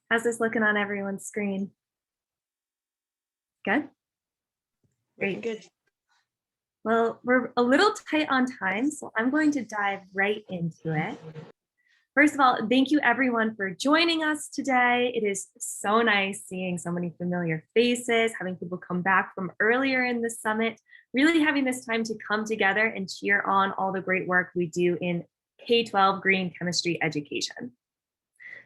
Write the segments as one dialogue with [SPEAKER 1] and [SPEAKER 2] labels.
[SPEAKER 1] How's this looking on everyone's screen? Good? Great.
[SPEAKER 2] Good.
[SPEAKER 1] Well, we're a little tight on time, so I'm going to dive right into it. First of all, thank you everyone for joining us today. It is so nice seeing so many familiar faces, having people come back from earlier in the summit, really having this time to come together and cheer on all the great work we do in K-12 green chemistry education.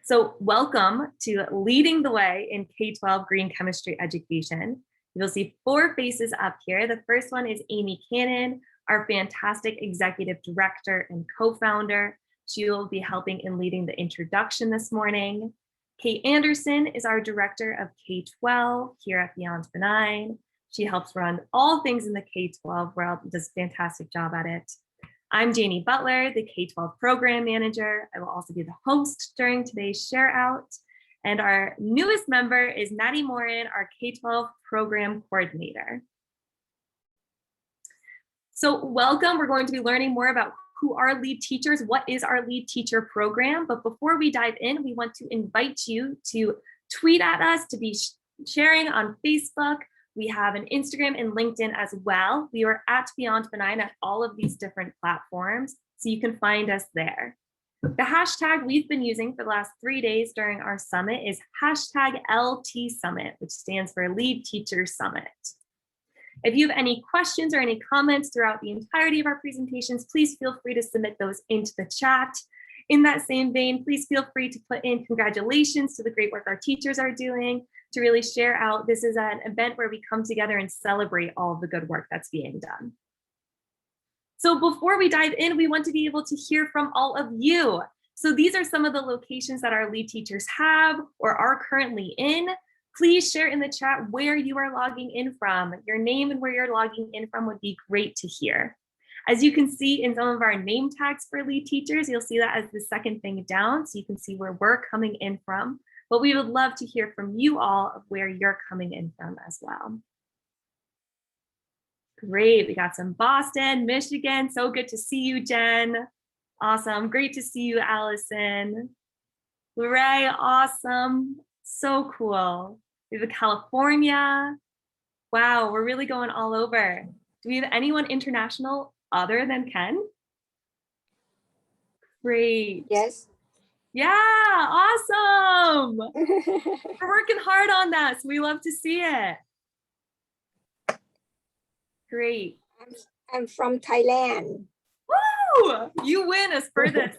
[SPEAKER 1] So welcome to Leading the Way in K-12 green chemistry education. You'll see 4 faces up here. The first one is Amy Cannon, our fantastic executive director and co-founder. She will be helping in leading the introduction this morning. Kate Anderson is our director of K-12 here at Beyond Benign. She helps run all things in the K-12 world and does a fantastic job at it. I'm Janie Butler, the K-12 program manager. I will also be the host during today's share out. And our newest member is Maddie Morin, our K-12 program coordinator. So welcome, we're going to be learning more about who are lead teachers, what is our lead teacher program. But before we dive in, we want to invite you to tweet at us, to be sharing on Facebook. We have an Instagram and LinkedIn as well. We are at Beyond Benign at all of these different platforms, so you can find us there. The hashtag we've been using for the last 3 days during our summit is hashtag LT Summit, which stands for Lead Teacher Summit. If you have any questions or any comments throughout the entirety of our presentations, please feel free to submit those into the chat. In that same vein, please feel free to put in congratulations to the great work our teachers are doing, to really share out. This is an event where we come together and celebrate all of the good work that's being done. So before we dive in, we want to be able to hear from all of you. So these are some of the locations that our lead teachers have or are currently in. Please share in the chat where you are logging in from. Your name and where you're logging in from would be great to hear. As you can see in some of our name tags for lead teachers, you'll see that as the second thing down, so you can see where we're coming in from. But we would love to hear from you all of where you're coming in from as well. Great, we got some Boston, Michigan. So good to see you, Jen. Awesome, great to see you, Allison. Hooray, awesome, so cool. We have California. Wow, we're really going all over. Do we have anyone international other than Ken? Great.
[SPEAKER 2] Yes.
[SPEAKER 1] Yeah, awesome. We're working hard on that, so we love to see it. Great.
[SPEAKER 2] I'm from Thailand.
[SPEAKER 1] Woo! You win us for this.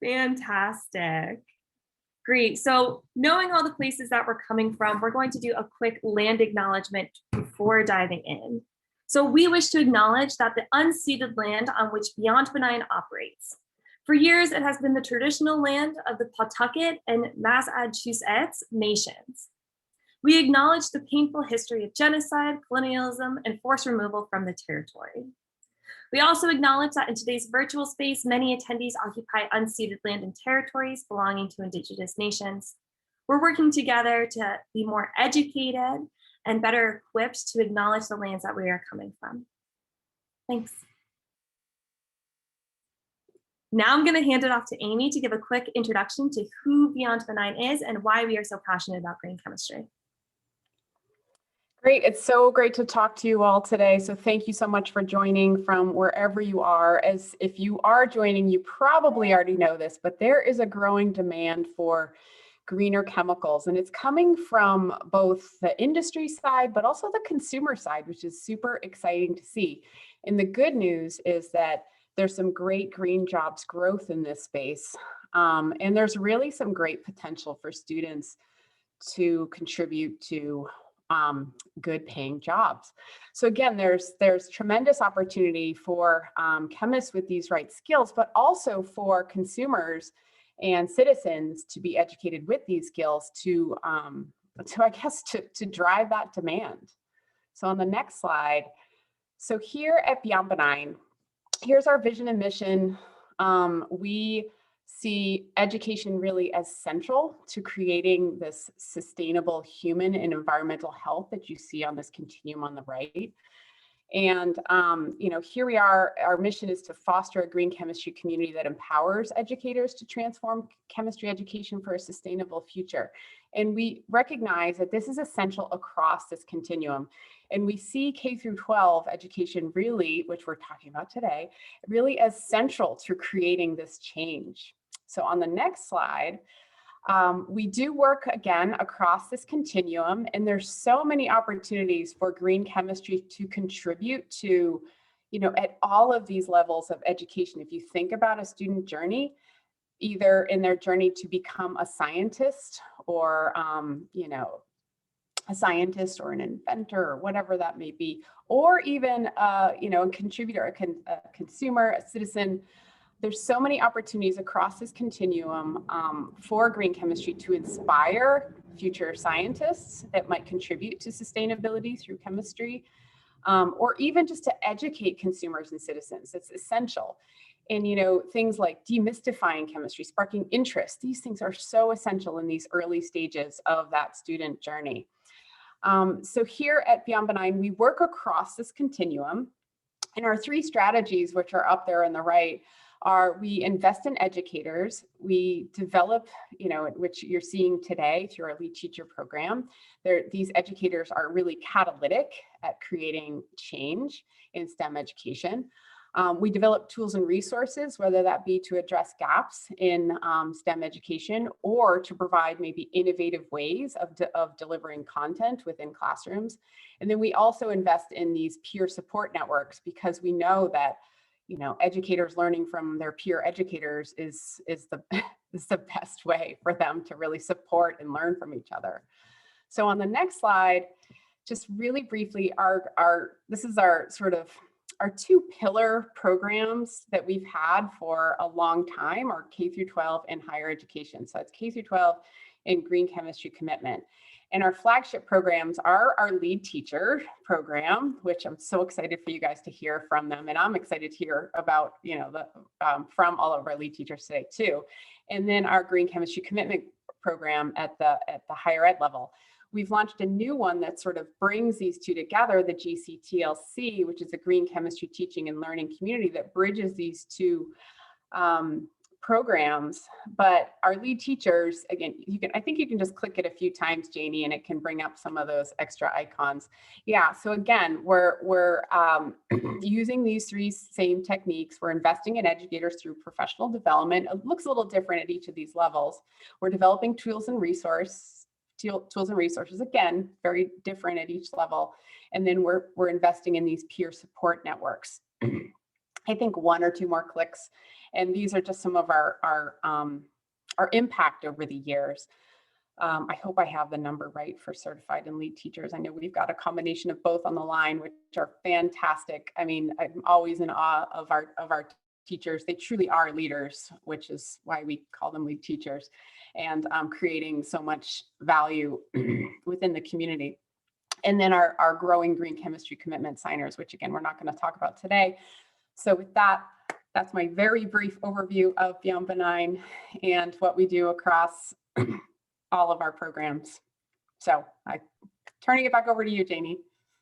[SPEAKER 1] Fantastic. Great. So knowing all the places that we're coming from, we're going to do a quick land acknowledgement before diving in. So we wish to acknowledge that the unceded land on which Beyond Benign operates. For years, it has been the traditional land of the Pawtucket and Massachusetts nations. We acknowledge the painful history of genocide, colonialism, and forced removal from the territory. We also acknowledge that in today's virtual space, many attendees occupy unceded land and territories belonging to Indigenous nations. We're working together to be more educated and better equipped to acknowledge the lands that we are coming from. Thanks. Now I'm going to hand it off to Amy to give a quick introduction to who Beyond Benign is and why we are so passionate about green chemistry.
[SPEAKER 3] Great. It's so great to talk to you all today. So thank you so much for joining from wherever you are. As if you are joining, you probably already know this, but there is a growing demand for greener chemicals, and it's coming from both the industry side, but also the consumer side, which is super exciting to see. And the good news is that there's some great green jobs growth in this space. And there's really some great potential for students to contribute to good paying jobs. So again, there's tremendous opportunity for chemists with these right skills, but also for consumers and citizens to be educated with these skills to drive that demand. So on the next slide, so here at Beyond Benign, here's our vision and mission. We see education really as central to creating this sustainable human and environmental health that you see on this continuum on the right. And, here we are, our mission is to foster a green chemistry community that empowers educators to transform chemistry education for a sustainable future. And we recognize that this is essential across this continuum. And we see K through 12 education really, which we're talking about today, really as central to creating this change. So on the next slide, we do work again across this continuum, and there's so many opportunities for green chemistry to contribute to, at all of these levels of education. If you think about a student journey, either in their journey to become a scientist or, a scientist or an inventor or whatever that may be, or even, a contributor, a consumer, a citizen. There's so many opportunities across this continuum for green chemistry to inspire future scientists that might contribute to sustainability through chemistry, or even just to educate consumers and citizens. It's essential. And, things like demystifying chemistry, sparking interest, these things are so essential in these early stages of that student journey. So here at Beyond Benign, we work across this continuum. And our 3 strategies, which are up there on the right, are we invest in educators, we develop, which you're seeing today through our lead teacher program. These educators are really catalytic at creating change in STEM education. We develop tools and resources, whether that be to address gaps in STEM education or to provide maybe innovative ways of delivering content within classrooms. And then we also invest in these peer support networks, because we know that educators learning from their peer educators is the best way for them to really support and learn from each other. So on the next slide, just really briefly, this is our sort of our 2 pillar programs that we've had for a long time are K through 12 and higher education. So it's K through 12 and green chemistry commitment. And our flagship programs are our lead teacher program, which I'm so excited for you guys to hear from them. And I'm excited to hear about, from all of our lead teachers today too. And then our green chemistry commitment program at the higher ed level. We've launched a new one that sort of brings these 2 together, the GCTLC, which is a green chemistry teaching and learning community that bridges these 2 programs. But our lead teachers, again, I think you can just click it a few times, Janie, and it can bring up some of those extra icons. Yeah, so again, we're using these 3 same techniques. We're investing in educators through professional development. It looks a little different at each of these levels. We're developing tools and resources, again, very different at each level. And then we're investing in these peer support networks. I think 1 or 2 more clicks. And these are just some of our impact over the years. I hope I have the number right for certified and lead teachers. I know we've got a combination of both on the line, which are fantastic. I mean, I'm always in awe of our teachers. They truly are leaders, which is why we call them lead teachers, and creating so much value within the community. And then our growing green chemistry commitment signers, which again, we're not going to talk about today. So with that, that's my very brief overview of Beyond Benign and what we do across all of our programs. So I'm turning it back over to you, Janie.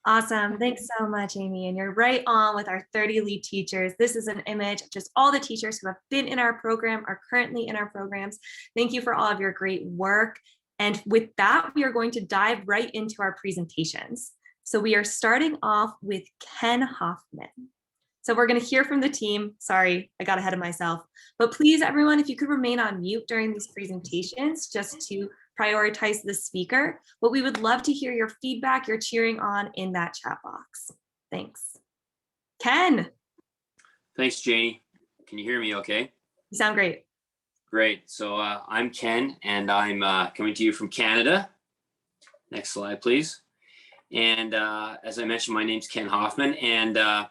[SPEAKER 1] Awesome. Thanks so much, Amy. And you're right on with our 30 lead teachers. This is an image of just all the teachers who have been in our program, are currently in our programs. Thank you for all of your great work. And with that, we are going to dive right into our presentations. So we are starting off with Ken Hoffman. So we're going to hear from the team. Sorry, I got ahead of myself. But please, everyone, if you could remain on mute during these presentations, just to prioritize the speaker. But we would love to hear your feedback, your cheering on in that chat box. Thanks. Ken.
[SPEAKER 4] Thanks, Janie. Can you hear me okay?
[SPEAKER 1] You sound great.
[SPEAKER 4] Great. So I'm Ken, and I'm coming to you from Canada. Next slide, please. And as I mentioned, my name's Ken Hoffman, and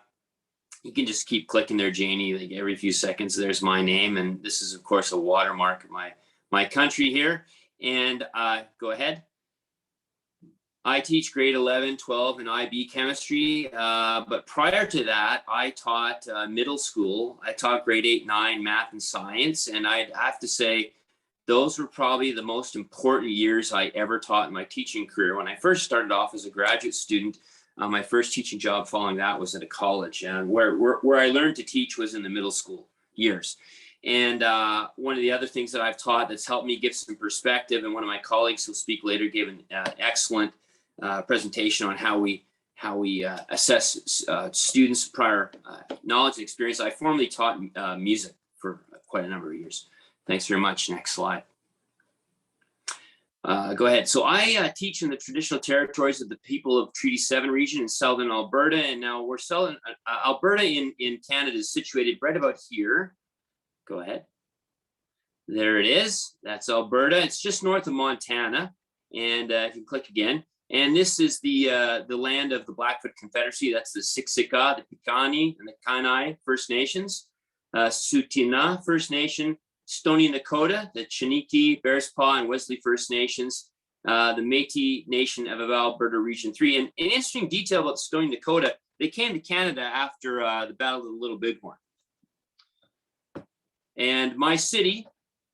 [SPEAKER 4] you can just keep clicking there, Janie, like every few seconds, there's my name. And this is, of course, a watermark of my country here. And go ahead. I teach grade 11, 12, and IB chemistry. But prior to that, I taught middle school. I taught grade 8, 9 math and science. And I'd have to say, those were probably the most important years I ever taught in my teaching career. When I first started off as a graduate student, My first teaching job following that was at a college, and where I learned to teach was in the middle school years. And one of the other things that I've taught that's helped me give some perspective, and one of my colleagues who'll speak later gave an excellent presentation on how we assess students' prior knowledge and experience. I formerly taught music for quite a number of years. Thanks very much. Next slide. Go ahead. So I teach in the traditional territories of the people of Treaty 7 region in southern Alberta. And now we're Alberta in Canada is situated right about here. Go ahead. There it is. That's Alberta. It's just north of Montana. And if you click again, and this is the land of the Blackfoot Confederacy. That's the Siksika, the Piikani, and the Kainai First Nations. Tsuut'ina First Nation, Stoney Nakoda, the Chiniki, Bearspaw, and Wesley First Nations, the Métis Nation of Alberta Region 3. And an interesting detail about Stoney Nakoda, they came to Canada after the Battle of the Little Bighorn. And my city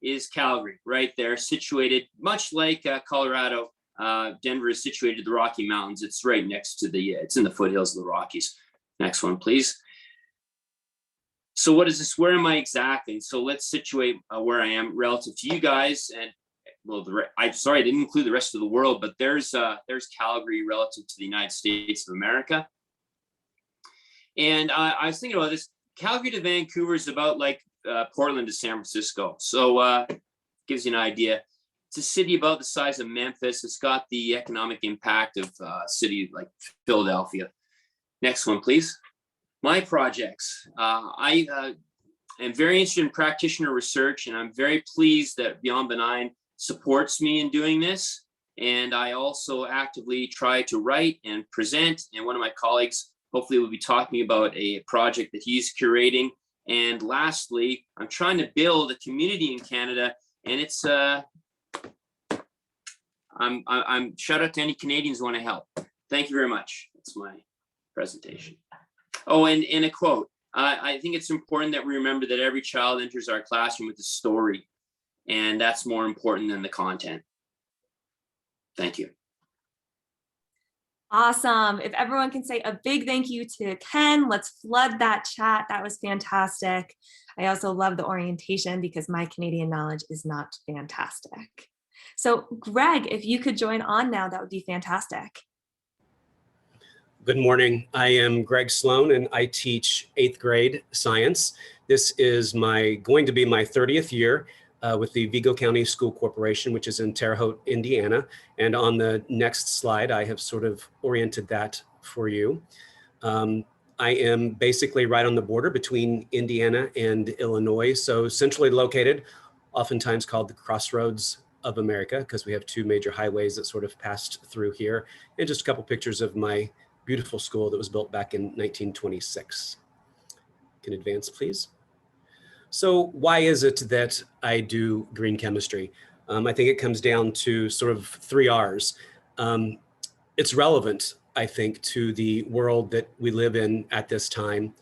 [SPEAKER 4] is Calgary, right there, situated much like Colorado. Denver is situated in the Rocky Mountains. It's right next to it's in the foothills of the Rockies. Next one, please. So what is this? Where am I exactly? So let's situate where I am relative to you guys. And well, I'm sorry, I didn't include the rest of the world, but there's Calgary relative to the United States of America. And I was thinking about this. Calgary to Vancouver is about like Portland to San Francisco. So gives you an idea. It's a city about the size of Memphis. It's got the economic impact of a city like Philadelphia. Next one, please. My projects. I am very interested in practitioner research, and I'm very pleased that Beyond Benign supports me in doing this. And I also actively try to write and present. And one of my colleagues hopefully will be talking about a project that he's curating. And lastly, I'm trying to build a community in Canada, and it's I'm shout out to any Canadians who want to help. Thank you very much. That's my presentation. Oh, and a quote. I think it's important that we remember that every child enters our classroom with a story, and that's more important than the content. Thank you.
[SPEAKER 1] Awesome. If everyone can say a big thank you to Ken, let's flood that chat. That was fantastic. I also love the orientation because my Canadian knowledge is not fantastic. So Greg, if you could join on now, that would be fantastic.
[SPEAKER 5] Good morning. I am Greg Sloan, and I teach 8th grade science. This is going to be my 30th year with the Vigo County School Corporation, which is in Terre Haute, Indiana. And on the next slide, I have sort of oriented that for you. I am basically right on the border between Indiana and Illinois, so centrally located, oftentimes called the Crossroads of America, because we have two major highways that sort of passed through here. And just a couple pictures of my beautiful school that was built back in 1926. Can advance, please. So why is it that I do green chemistry? I think it comes down to sort of 3 R's. It's relevant, I think, to the world that we live in at this time.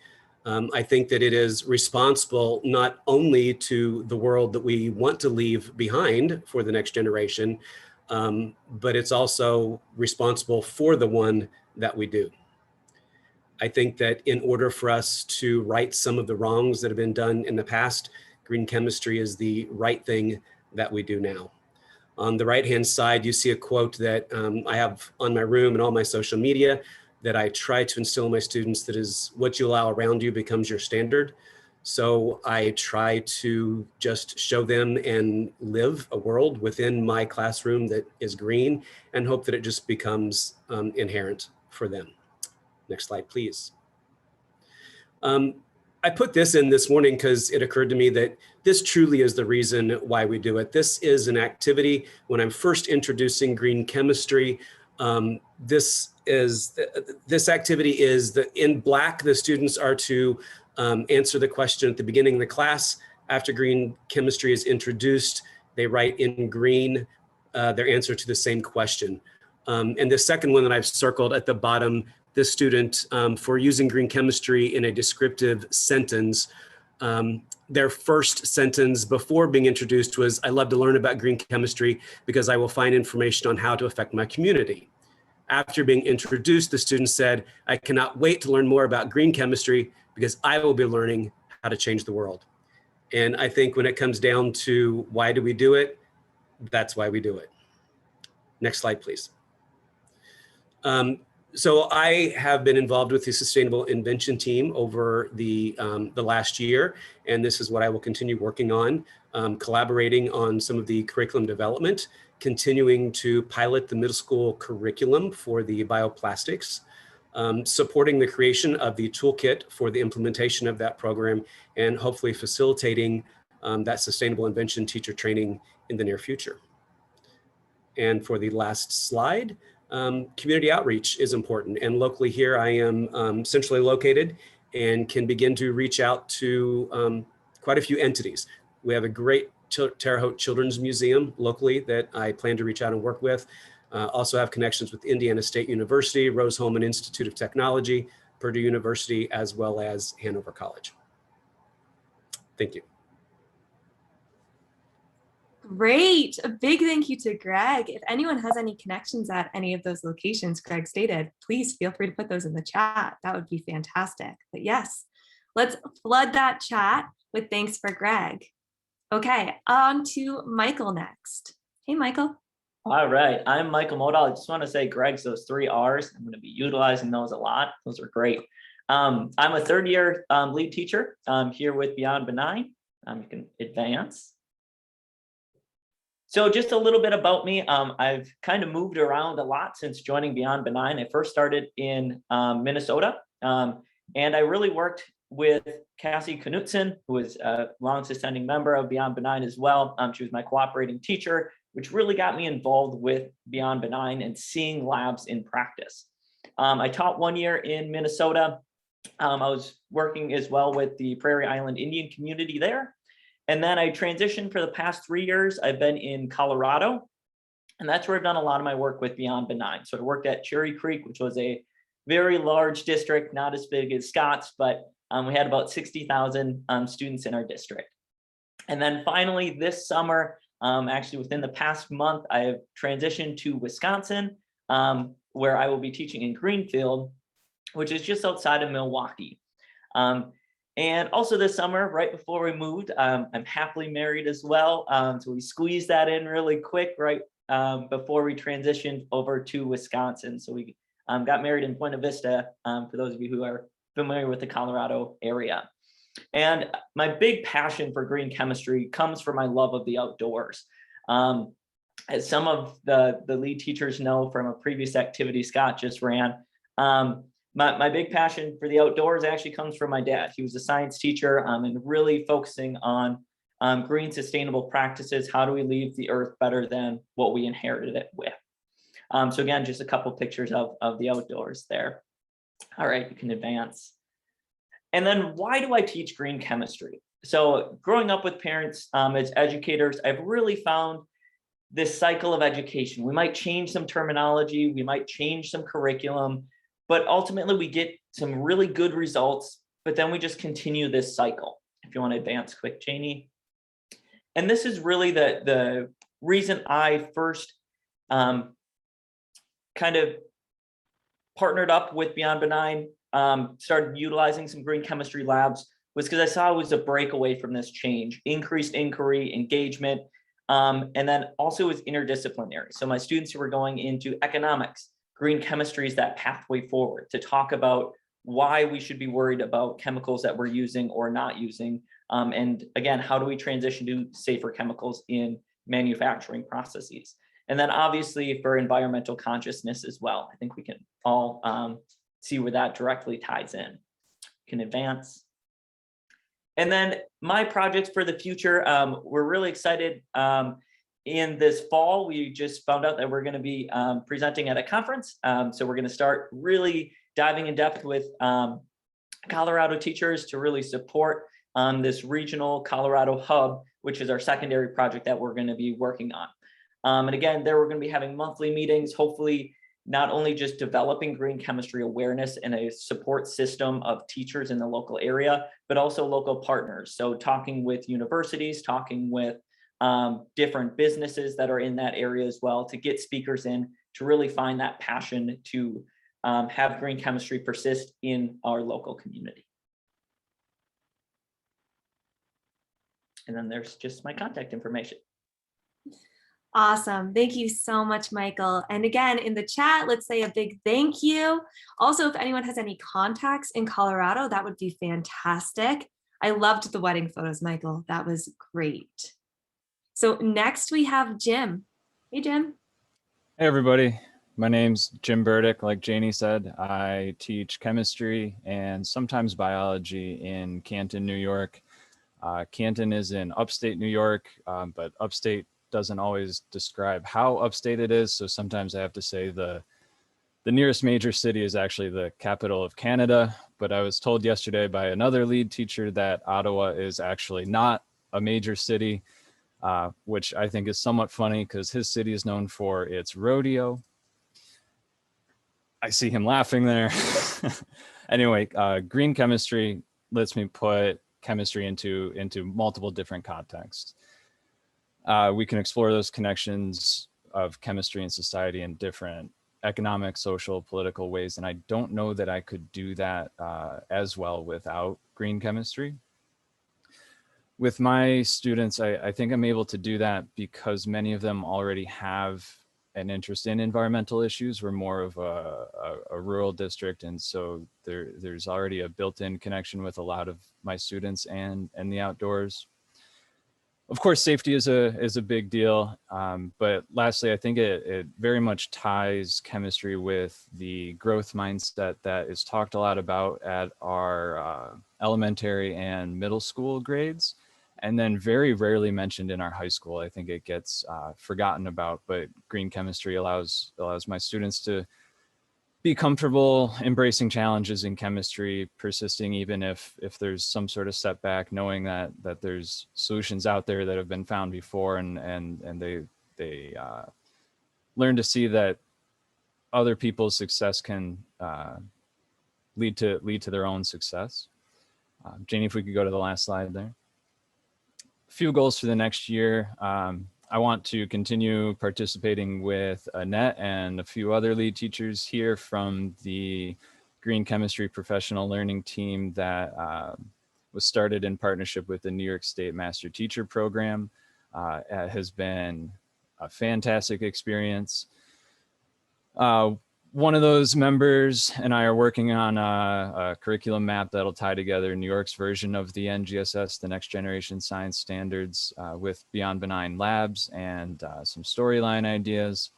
[SPEAKER 5] I think that it is responsible not only to the world that we want to leave behind for the next generation, but it's also responsible for the one that we do. I think that in order for us to right some of the wrongs that have been done in the past, green chemistry is the right thing that we do now. On the right-hand side, you see a quote that I have on my room and all my social media that I try to instill in my students, that is, what you allow around you becomes your standard. So I try to just show them and live a world within my classroom that is green, and hope that it just becomes inherent for them. Next slide, please. I put this in this morning because it occurred to me that this truly is the reason why we do it. This is an activity. When I'm first introducing green chemistry, this activity is in black. The students are to answer the question at the beginning of the class. After green chemistry is introduced, they write in green their answer to the same question. And the second one that I've circled at the bottom, this student, for using green chemistry in a descriptive sentence, their first sentence before being introduced was, "I love to learn about green chemistry because I will find information on how to affect my community." After being introduced, the student said, "I cannot wait to learn more about green chemistry because I will be learning how to change the world." And I think when it comes down to why do we do it, that's why we do it. Next slide, please. So I have been involved with the Sustainable Invention team over the last year, and this is what I will continue working on, collaborating on some of the curriculum development, continuing to pilot the middle school curriculum for the bioplastics, supporting the creation of the toolkit for the implementation of that program, and hopefully facilitating that Sustainable Invention teacher training in the near future. And for the last slide, community outreach is important. And locally here, I am centrally located and can begin to reach out to quite a few entities. We have a great Terre Haute Children's Museum locally that I plan to reach out and work with. Also have connections with Indiana State University, Rose-Hulman Institute of Technology, Purdue University, as well as Hanover College. Thank you.
[SPEAKER 1] Great. A big thank you to Greg. If anyone has any connections at any of those locations Greg stated, please feel free to put those in the chat. That would be fantastic. But yes, let's flood that chat with thanks for Greg. Okay, on to Michael next. Hey, Michael.
[SPEAKER 6] All right, I'm Michael Modal. I just want to say, Greg's those 3 R's. I'm going to be utilizing those a lot. Those are great. I'm a 3rd year lead teacher here with Beyond Benign. You can advance. So just a little bit about me. I've kind of moved around a lot since joining Beyond Benign. I first started in Minnesota, and I really worked with Cassie Knutson, who is a long-standing member of Beyond Benign as well. She was my cooperating teacher, which really got me involved with Beyond Benign and seeing labs in practice. I taught 1 year in Minnesota. I was working as well with the Prairie Island Indian community there. And then I transitioned for the past 3 years. I've been in Colorado, and that's where I've done a lot of my work with Beyond Benign. So I worked at Cherry Creek, which was a very large district, not as big as Scott's, but we had about 60,000 students in our district. And then finally this summer, actually within the past month, I have transitioned to Wisconsin, where I will be teaching in Greenfield, which is just outside of Milwaukee. And also this summer, right before we moved, I'm happily married as well. So we squeezed that in really quick, right before we transitioned over to Wisconsin. So we got married in Buena Vista, for those of you who are familiar with the Colorado area. And my big passion for green chemistry comes from my love of the outdoors. As some of the lead teachers know from a previous activity Scott just ran, my big passion for the outdoors actually comes from my dad. He was a science teacher and really focusing on green sustainable practices. How do we leave the earth better than what we inherited it with? So again, just a couple pictures of the outdoors there. All right, you can advance. And then why do I teach green chemistry? So growing up with parents as educators, I've really found this cycle of education. We might change some terminology, we might change some curriculum, but ultimately we get some really good results, but then we just continue this cycle. If you want to advance quick, Janie. And this is really the reason I first kind of partnered up with Beyond Benign, started utilizing some green chemistry labs, was because I saw it was a breakaway from this change, increased inquiry, engagement, and then also was interdisciplinary. So my students who were going into economics, green chemistry is that pathway forward to talk about why we should be worried about chemicals that we're using or not using. And again, how do we transition to safer chemicals in manufacturing processes? And then obviously for environmental consciousness as well. I think we can all see where that directly ties in. Can advance. And then my projects for the future, we're really excited. In this fall, we just found out that we're going to be presenting at a conference. So we're going to start really diving in depth with Colorado teachers to really support this regional Colorado hub, which is our secondary project that we're going to be working on. And again, there we're going to be having monthly meetings, hopefully not only just developing green chemistry awareness and a support system of teachers in the local area, but also local partners. So talking with universities, talking with different businesses that are in that area as well to get speakers in to really find that passion to have green chemistry persist in our local community. And then there's just my contact information.
[SPEAKER 1] Awesome. Thank you so much, Michael. And again, in the chat, let's say a big thank you. Also, if anyone has any contacts in Colorado, that would be fantastic. I loved the wedding photos, Michael. That was great. So next we have Jim. Hey, Jim.
[SPEAKER 7] Hey, everybody. My name's Jim Burdick. Like Janie said, I teach chemistry and sometimes biology in Canton, New York. Canton is in upstate New York, but upstate doesn't always describe how upstate it is. So sometimes I have to say the nearest major city is actually the capital of Canada. But I was told yesterday by another lead teacher that Ottawa is actually not a major city, which I think is somewhat funny because his city is known for its rodeo. I see him laughing there. Anyway, green chemistry lets me put chemistry into multiple different contexts. We can explore those connections of chemistry and society in different economic, social, political ways. And I don't know that I could do that as well without green chemistry. With my students, I think I'm able to do that because many of them already have an interest in environmental issues. We're more of a rural district. And so there's already a built-in connection with a lot of my students and the outdoors. Of course, safety is a big deal. But lastly, I think it very much ties chemistry with the growth mindset that is talked a lot about at our elementary and middle school grades, and then very rarely mentioned in our high school. I think it gets forgotten about, but green chemistry allows my students to be comfortable embracing challenges in chemistry, persisting even if there's some sort of setback, knowing that there's solutions out there that have been found before, and they learn to see that other people's success can lead to their own success. Janie, if we could go to the last slide there. A few goals for the next year. I want to continue participating with Annette and a few other lead teachers here from the Green Chemistry Professional Learning Team that was started in partnership with the New York State Master Teacher Program. It has been a fantastic experience. One of those members and I are working on a curriculum map that'll tie together New York's version of the NGSS, the Next Generation Science Standards, with Beyond Benign labs and some storyline ideas.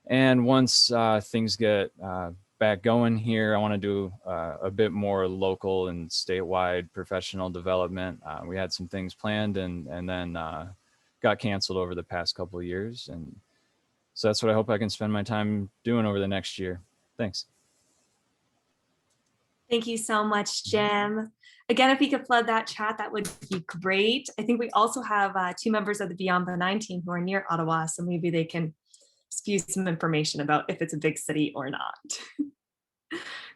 [SPEAKER 7] And once things get back going here, I want to do a bit more local and statewide professional development. We had some things planned and then got canceled over the past couple of years. And so that's what I hope I can spend my time doing over the next year. Thanks.
[SPEAKER 1] Thank you so much, Jim. Again, if you could flood that chat, that would be great. I think we also have 2 members of the Beyond Benign team who are near Ottawa, so maybe they can spew some information about if it's a big city or not.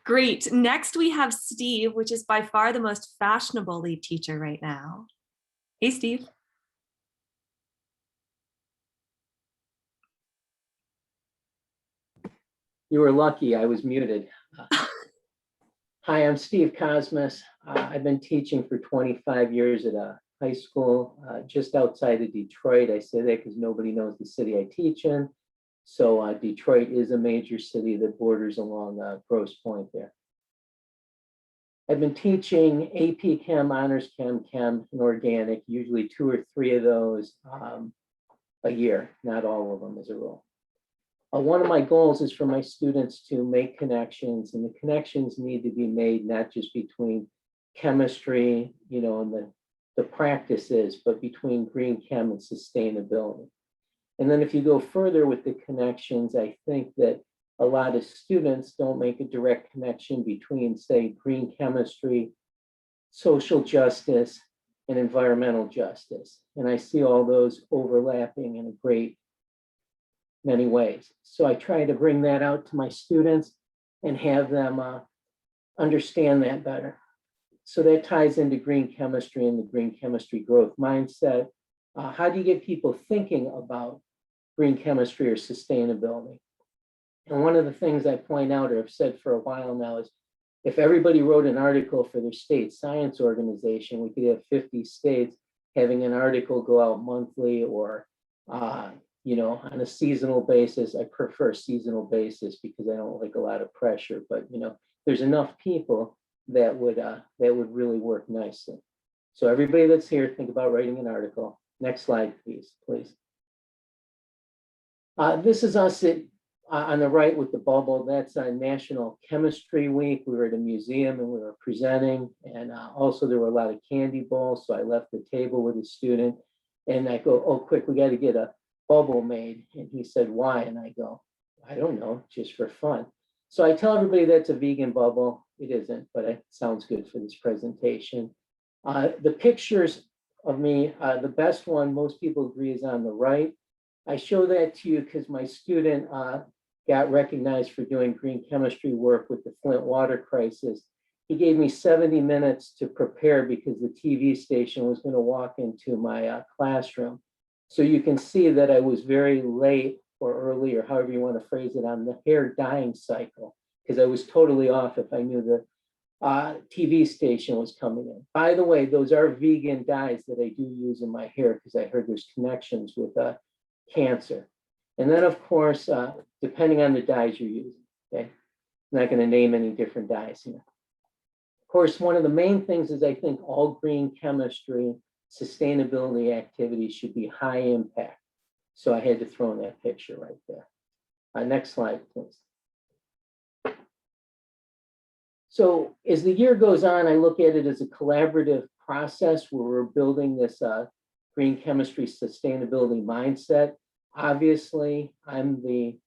[SPEAKER 1] Great. Next, we have Steve, which is by far the most fashionable lead teacher right now. Hey, Steve.
[SPEAKER 8] You were lucky, I was muted. Hi, I'm Steve Cosmas. I've been teaching for 25 years at a high school just outside of Detroit. I say that because nobody knows the city I teach in. So Detroit is a major city that borders along Grosse Pointe there. I've been teaching AP Chem, Honors Chem, Chem, and Organic, usually 2 or 3 of those a year, not all of them as a rule. One of my goals is for my students to make connections, and the connections need to be made not just between chemistry, and the practices, but between green chem and sustainability. And then if you go further with the connections, I think that a lot of students don't make a direct connection between, say, green chemistry, social justice, and environmental justice. And I see all those overlapping in a great many ways. So I try to bring that out to my students and have them understand that better. So that ties into green chemistry and the green chemistry growth mindset. How do you get people thinking about green chemistry or sustainability? And one of the things I point out, or have said for a while now, is if everybody wrote an article for their state science organization, we could have 50 states having an article go out monthly or, you know, on a seasonal basis. I prefer seasonal basis because I don't like a lot of pressure, but you know, there's enough people that would really work nicely. So everybody that's here, think about writing an article. Next slide, please. This is us on the right with the bubble. That's National Chemistry Week. We were at a museum and we were presenting, and also there were a lot of candy bowls. So I left the table with a student and I go, "Oh, quick, we got to get a bubble made." And he said, "Why?" And I go, "I don't know, just for fun." So I tell everybody that's a vegan bubble. It isn't, but it sounds good for this presentation. The pictures of me, the best one, most people agree, is on the right. I show that to you because my student got recognized for doing green chemistry work with the Flint water crisis. He gave me 70 minutes to prepare because the TV station was going to walk into my classroom. So you can see that I was very late or early, or however you want to phrase it, on the hair dyeing cycle, because I was totally off if I knew the TV station was coming in. By the way, those are vegan dyes that I do use in my hair because I heard there's connections with cancer. And then of course, depending on the dyes you're using, okay? I'm not going to name any different dyes here. Of course, one of the main things is I think all green chemistry sustainability activities should be high impact. So I had to throw in that picture right there. Next slide, please. So as the year goes on, I look at it as a collaborative process where we're building this green chemistry sustainability mindset. Obviously, I'm the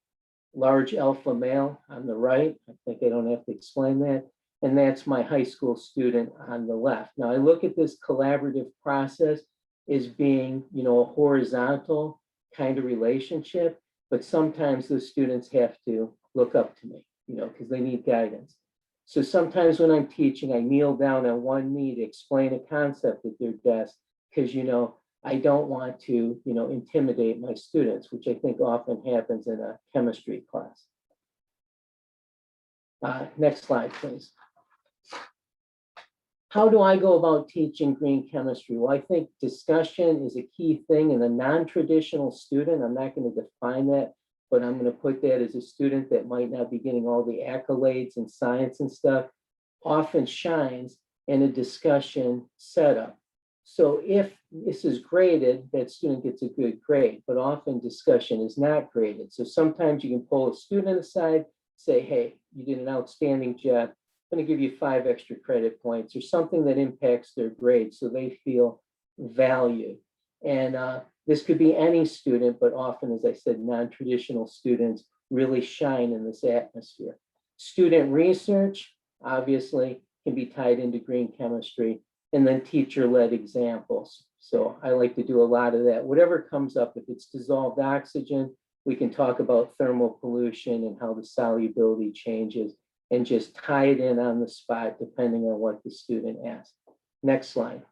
[SPEAKER 8] large alpha male on the right. I think I don't have to explain that. And that's my high school student on the left. Now I look at this collaborative process as being, you know, a horizontal kind of relationship, but sometimes the students have to look up to me, you know, because they need guidance. So sometimes when I'm teaching, I kneel down on one knee to explain a concept at their desk because, you know, I don't want to, you know, intimidate my students, which I think often happens in a chemistry class. Next slide, please. How do I go about teaching green chemistry? Well, I think discussion is a key thing in a non-traditional student. I'm not going to define that, but I'm going to put that as a student that might not be getting all the accolades in science and stuff, often shines in a discussion setup. So if this is graded, that student gets a good grade, but often discussion is not graded. So sometimes you can pull a student aside, say, "Hey, you did an outstanding job. I'm going to give you 5 extra credit points," or something that impacts their grade so they feel valued. And this could be any student, but often, as I said, non-traditional students really shine in this atmosphere. Student research, obviously, can be tied into green chemistry, and then teacher-led examples. So I like to do a lot of that. Whatever comes up, if it's dissolved oxygen, we can talk about thermal pollution and how the solubility changes, and just tie it in on the spot depending on what the student asks. Next slide.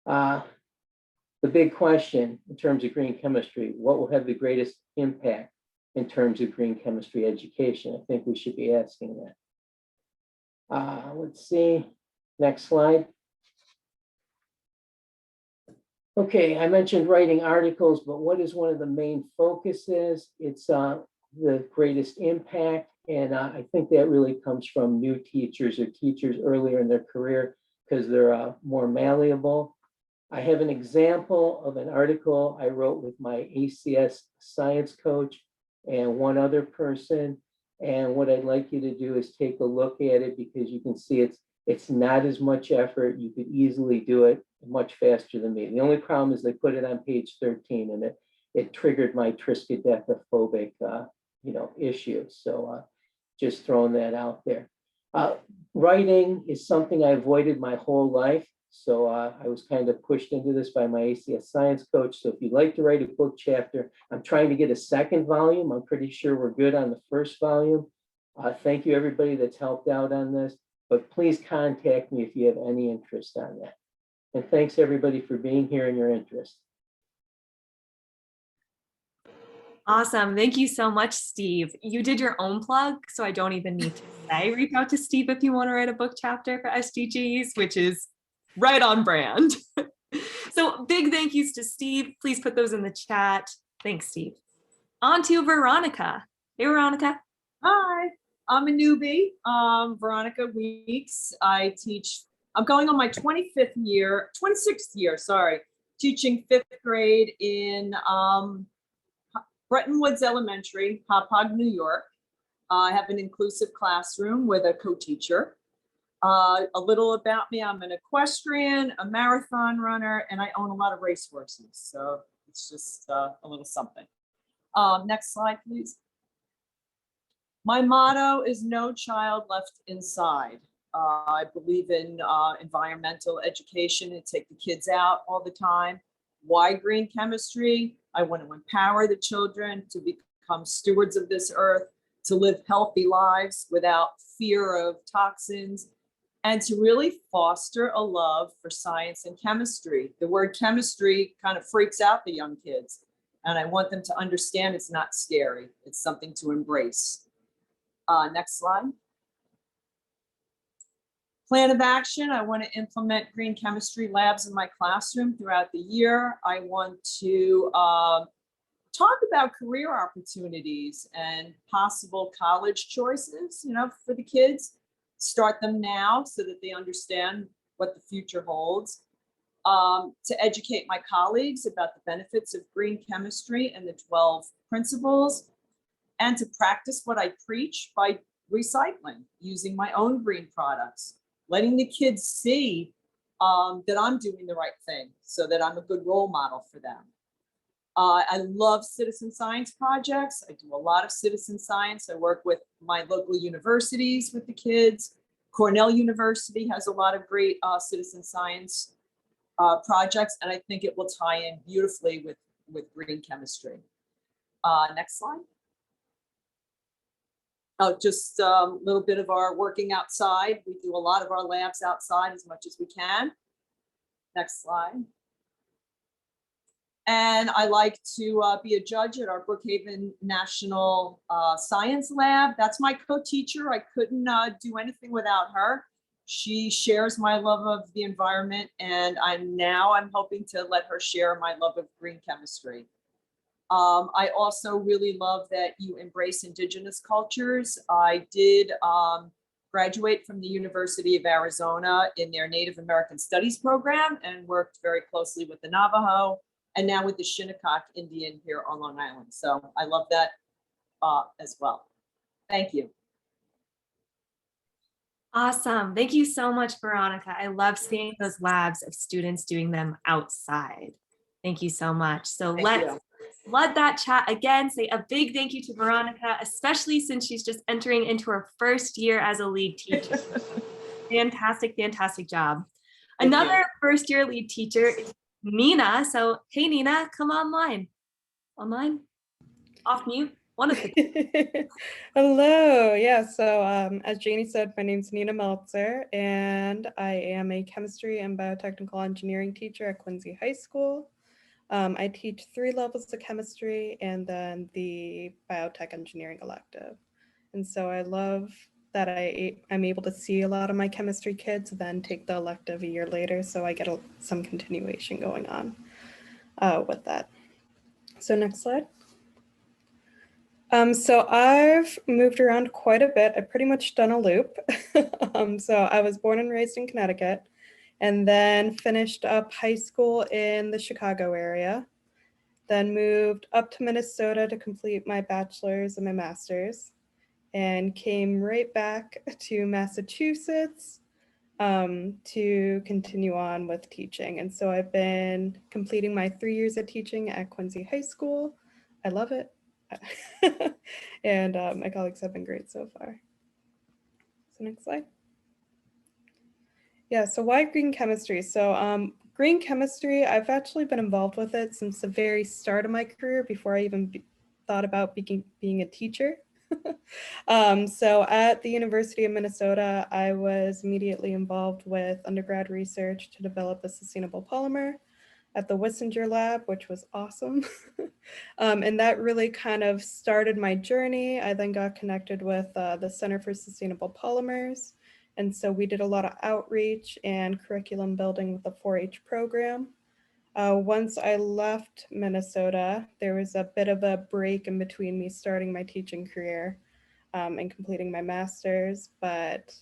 [SPEAKER 8] The big question in terms of green chemistry, what will have the greatest impact in terms of green chemistry education? I think we should be asking that. Let's see, next slide. Okay, I mentioned writing articles, but what is one of the main focuses? It's the greatest impact. And I think that really comes from new teachers or teachers earlier in their career because they're more malleable. I have an example of an article I wrote with my ACS science coach and one other person. And what I'd like you to do is take a look at it because you can see it's not as much effort. You could easily do it much faster than me. The only problem is they put it on page 13 and it triggered my triskaidekaphobic issue. So just throwing that out there. Writing is something I avoided my whole life. So I was kind of pushed into this by my ACS science coach. So if you'd like to write a book chapter, I'm trying to get a second volume. I'm pretty sure we're good on the first volume. Thank you, everybody that's helped out on this, but please contact me if you have any interest on that. And thanks everybody for being here and your interest.
[SPEAKER 1] Awesome. Thank you so much, Steve. You did your own plug, so I don't even need to say reach out to Steve if you want to write a book chapter for SDGs, which is right on brand. So big thank yous to Steve. Please put those in the chat. Thanks, Steve. On to Veronica. Hey, Veronica.
[SPEAKER 9] Hi, I'm a newbie, Veronica Weeks. I'm going on my 26th year, sorry, teaching 5th grade in Bretton Woods Elementary, Hauppauge, New York. I have an inclusive classroom with a co-teacher. A little about me, I'm an equestrian, a marathon runner, and I own a lot of racehorses. So it's just a little something. Next slide, please. My motto is no child left inside. I believe in environmental education and take the kids out all the time. Why green chemistry? I want to empower the children to become stewards of this earth, to live healthy lives without fear of toxins, and to really foster a love for science and chemistry. The word chemistry kind of freaks out the young kids, and I want them to understand it's not scary. It's something to embrace. Next slide. Plan of action. I want to implement green chemistry labs in my classroom throughout the year. I want to talk about career opportunities and possible college choices, for the kids. Start them now so that they understand what the future holds. To educate my colleagues about the benefits of green chemistry and the 12 principles, and to practice what I preach by recycling, using my own green products, letting the kids see that I'm doing the right thing so that I'm a good role model for them. I love citizen science projects. I do a lot of citizen science. I work with my local universities with the kids. Cornell University has a lot of great citizen science projects, and I think it will tie in beautifully with green chemistry. Next slide. Oh, just a little bit of our working outside. We do a lot of our labs outside as much as we can. Next slide. And I like to be a judge at our Brookhaven National Science Lab. That's my co-teacher. I couldn't do anything without her. She shares my love of the environment, and I'm hoping to let her share my love of green chemistry. I also really love that you embrace Indigenous cultures. I did graduate from the University of Arizona in their Native American Studies program and worked very closely with the Navajo and now with the Shinnecock Indian here on Long Island. So I love that as well. Thank you.
[SPEAKER 1] Awesome. Thank you so much, Veronica. I love seeing those labs of students doing them outside. Thank you so much. So let's flood that chat again. Say a big thank you to Veronica, especially since she's just entering into her first year as a lead teacher. Fantastic, fantastic job. Another first year lead teacher is Nina. So, hey, Nina, come online. Online? Off mute? One of the
[SPEAKER 10] Hello. Yeah, so as Janie said, my name's Nina Meltzer, and I am a chemistry and biotechnical engineering teacher at Quincy High School. I teach 3 levels of chemistry and then the biotech engineering elective. And so I love that I'm able to see a lot of my chemistry kids, then take the elective a year later. So I get some continuation going on with that. So next slide. So I've moved around quite a bit. I've pretty much done a loop. So I was born and raised in Connecticut, and then finished up high school in the Chicago area, then moved up to Minnesota to complete my bachelor's and my master's, and came right back to Massachusetts to continue on with teaching. And so I've been completing my 3 years of teaching at Quincy High School. I love it. And my colleagues have been great so far. So next slide. Yeah, so why green chemistry? So green chemistry, I've actually been involved with it since the very start of my career before I even thought about being a teacher. So at the University of Minnesota, I was immediately involved with undergrad research to develop a sustainable polymer. at the Wissinger lab, which was awesome. And that really kind of started my journey. I then got connected with the Center for Sustainable Polymers. And so we did a lot of outreach and curriculum building with the 4-H program. Once I left Minnesota, there was a bit of a break in between me starting my teaching career and completing my master's, but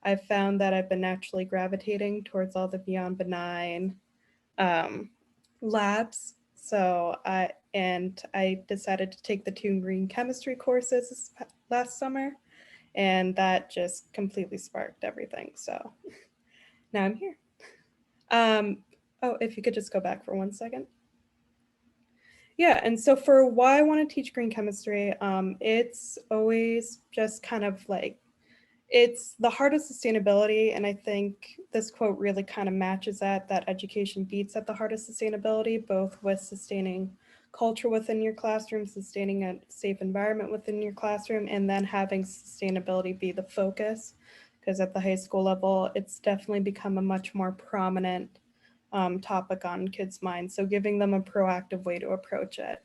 [SPEAKER 10] I found that I've been naturally gravitating towards all the Beyond Benign labs. So I decided to take the 2 green chemistry courses last summer, and that just completely sparked everything. So now I'm here. Oh, if you could just go back for 1 second. Yeah, and so for why I want to teach green chemistry, it's always just kind of like, it's the heart of sustainability. And I think this quote really kind of matches that education beats at the heart of sustainability, both with sustaining culture within your classroom, sustaining a safe environment within your classroom, and then having sustainability be the focus. Because at the high school level, it's definitely become a much more prominent topic on kids' minds. So giving them a proactive way to approach it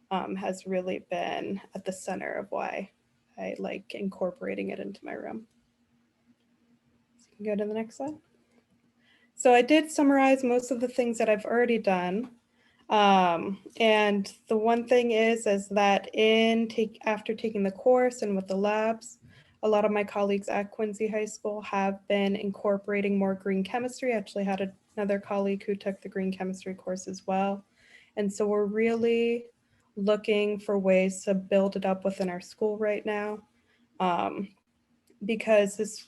[SPEAKER 10] has really been at the center of why I like incorporating it into my room. So you can go to the next slide. So I did summarize most of the things that I've already done. And the one thing is that after taking the course and with the labs, a lot of my colleagues at Quincy High School have been incorporating more green chemistry. I actually had another colleague who took the green chemistry course as well. And so we're really looking for ways to build it up within our school right now, because this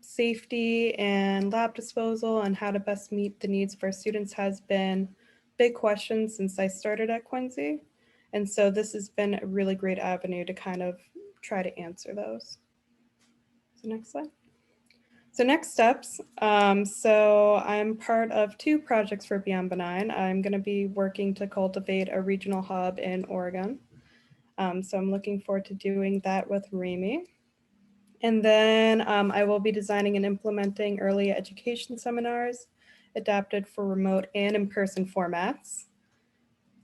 [SPEAKER 10] safety and lab disposal and how to best meet the needs of our students has been big questions since I started at Quincy. And so this has been a really great avenue to kind of try to answer those. So next slide. So next steps. So I'm part of 2 projects for Beyond Benign. I'm going to be working to cultivate a regional hub in Oregon. So I'm looking forward to doing that with Remy. And then I will be designing and implementing early education seminars adapted for remote and in-person formats.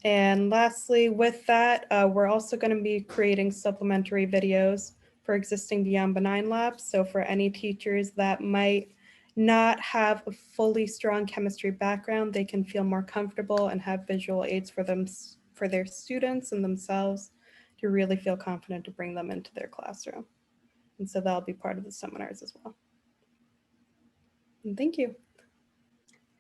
[SPEAKER 10] And lastly, with that, we're also going to be creating supplementary videos for existing Beyond Benign labs. So for any teachers that might not have a fully strong chemistry background, they can feel more comfortable and have visual aids for their students and themselves to really feel confident to bring them into their classroom. And so that'll be part of the seminars as well. And thank you.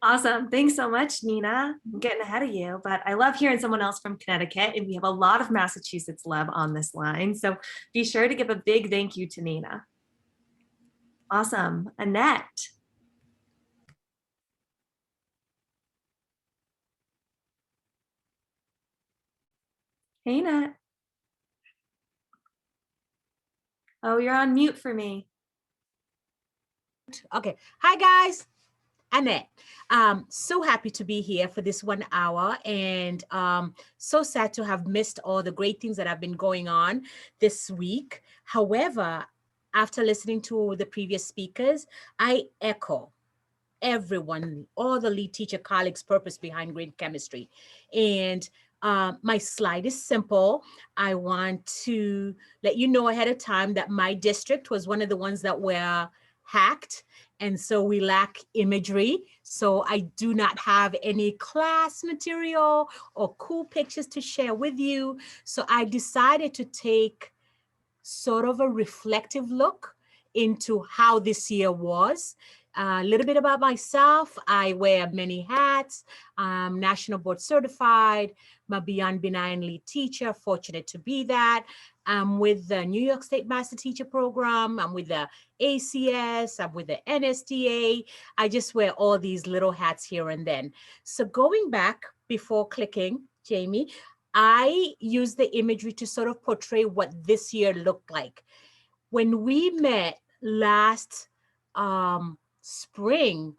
[SPEAKER 1] Awesome. Thanks so much, Nina. I'm getting ahead of you, but I love hearing someone else from Connecticut, and we have a lot of Massachusetts love on this line. So be sure to give a big thank you to Nina. Awesome. Annette. Hey, Annette. Oh, you're on mute for me.
[SPEAKER 11] Okay. Hi, guys. Annette. So happy to be here for this 1 hour, and so sad to have missed all the great things that have been going on this week. However, after listening to the previous speakers, I echo everyone, all the lead teacher colleagues' purpose behind green chemistry. And my slide is simple. I want to let you know ahead of time that my district was one of the ones that were hacked. And so we lack imagery. So I do not have any class material or cool pictures to share with you. So I decided to take sort of a reflective look into how this year was. A little bit about myself. I wear many hats. I'm National Board Certified. I'm a Beyond Benign lead teacher, fortunate to be that. I'm with the New York State Master Teacher Program. I'm with the ACS. I'm with the NSTA. I just wear all these little hats here and then. So going back before clicking, Jamie, I use the imagery to sort of portray what this year looked like. When we met last spring,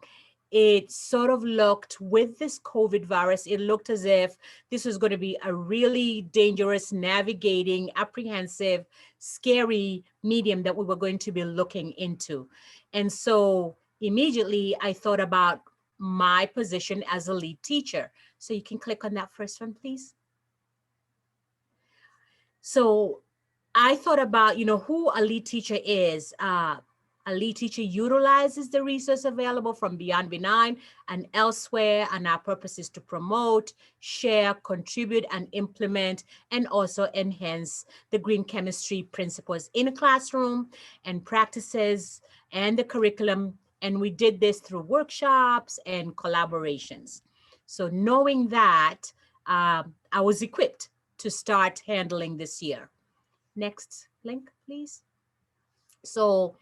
[SPEAKER 11] it sort of looked, with this COVID virus, it looked as if this was going to be a really dangerous, navigating, apprehensive, scary medium that we were going to be looking into. And so immediately I thought about my position as a lead teacher. So you can click on that first one, please. So I thought about, who a lead teacher is. A lead teacher utilizes the resource available from Beyond Benign and elsewhere, and our purpose is to promote, share, contribute, and implement, and also enhance the green chemistry principles in a classroom and practices and the curriculum. And we did this through workshops and collaborations. So knowing that, I was equipped to start handling this year. Next link, please. So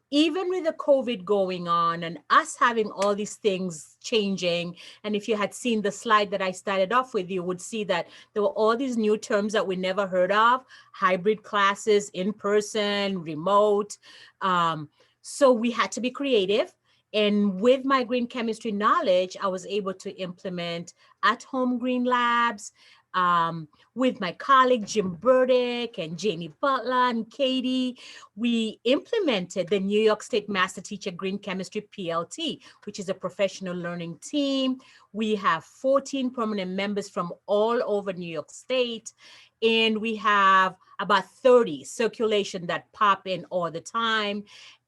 [SPEAKER 11] even with the COVID going on and us having all these things changing, and if you had seen the slide that I started off with, you would see that there were all these new terms that we never heard of: hybrid classes, in person, remote. So we had to be creative. And with my green chemistry knowledge, I was able to implement at-home green labs, with my colleague, Jim Burdick and Jamie Butler and Katie. We implemented the New York State Master Teacher Green Chemistry PLT, which is a professional learning team. We have 14 permanent members from all over New York State, and we have about 30 circulation that pop in all the time.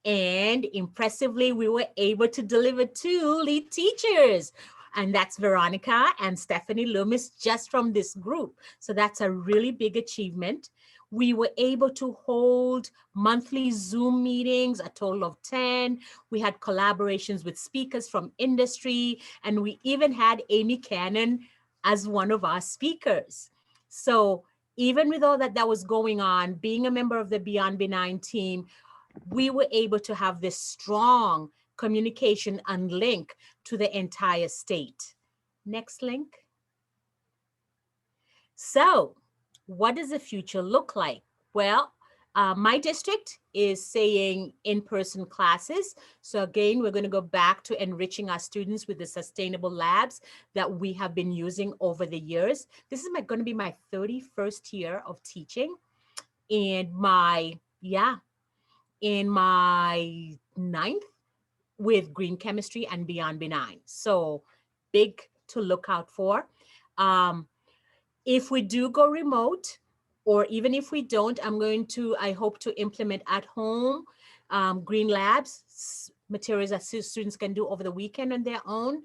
[SPEAKER 11] And impressively, we were able to deliver 2 lead teachers. And that's Veronica and Stephanie Loomis, just from this group. So that's a really big achievement. We were able to hold monthly Zoom meetings, a total of 10. We had collaborations with speakers from industry, and we even had Amy Cannon as one of our speakers. So even with all that was going on, being a member of the Beyond Benign team, we were able to have this strong communication and link to the entire state. Next link. So what does the future look like? Well, my district is saying in-person classes. So again, we're going to go back to enriching our students with the sustainable labs that we have been using over the years. This is going to be my 31st year of teaching, and in my 9th with green chemistry and Beyond Benign. So big to look out for. If we do go remote, or even if we don't, I hope to implement at home green labs, materials that students can do over the weekend on their own.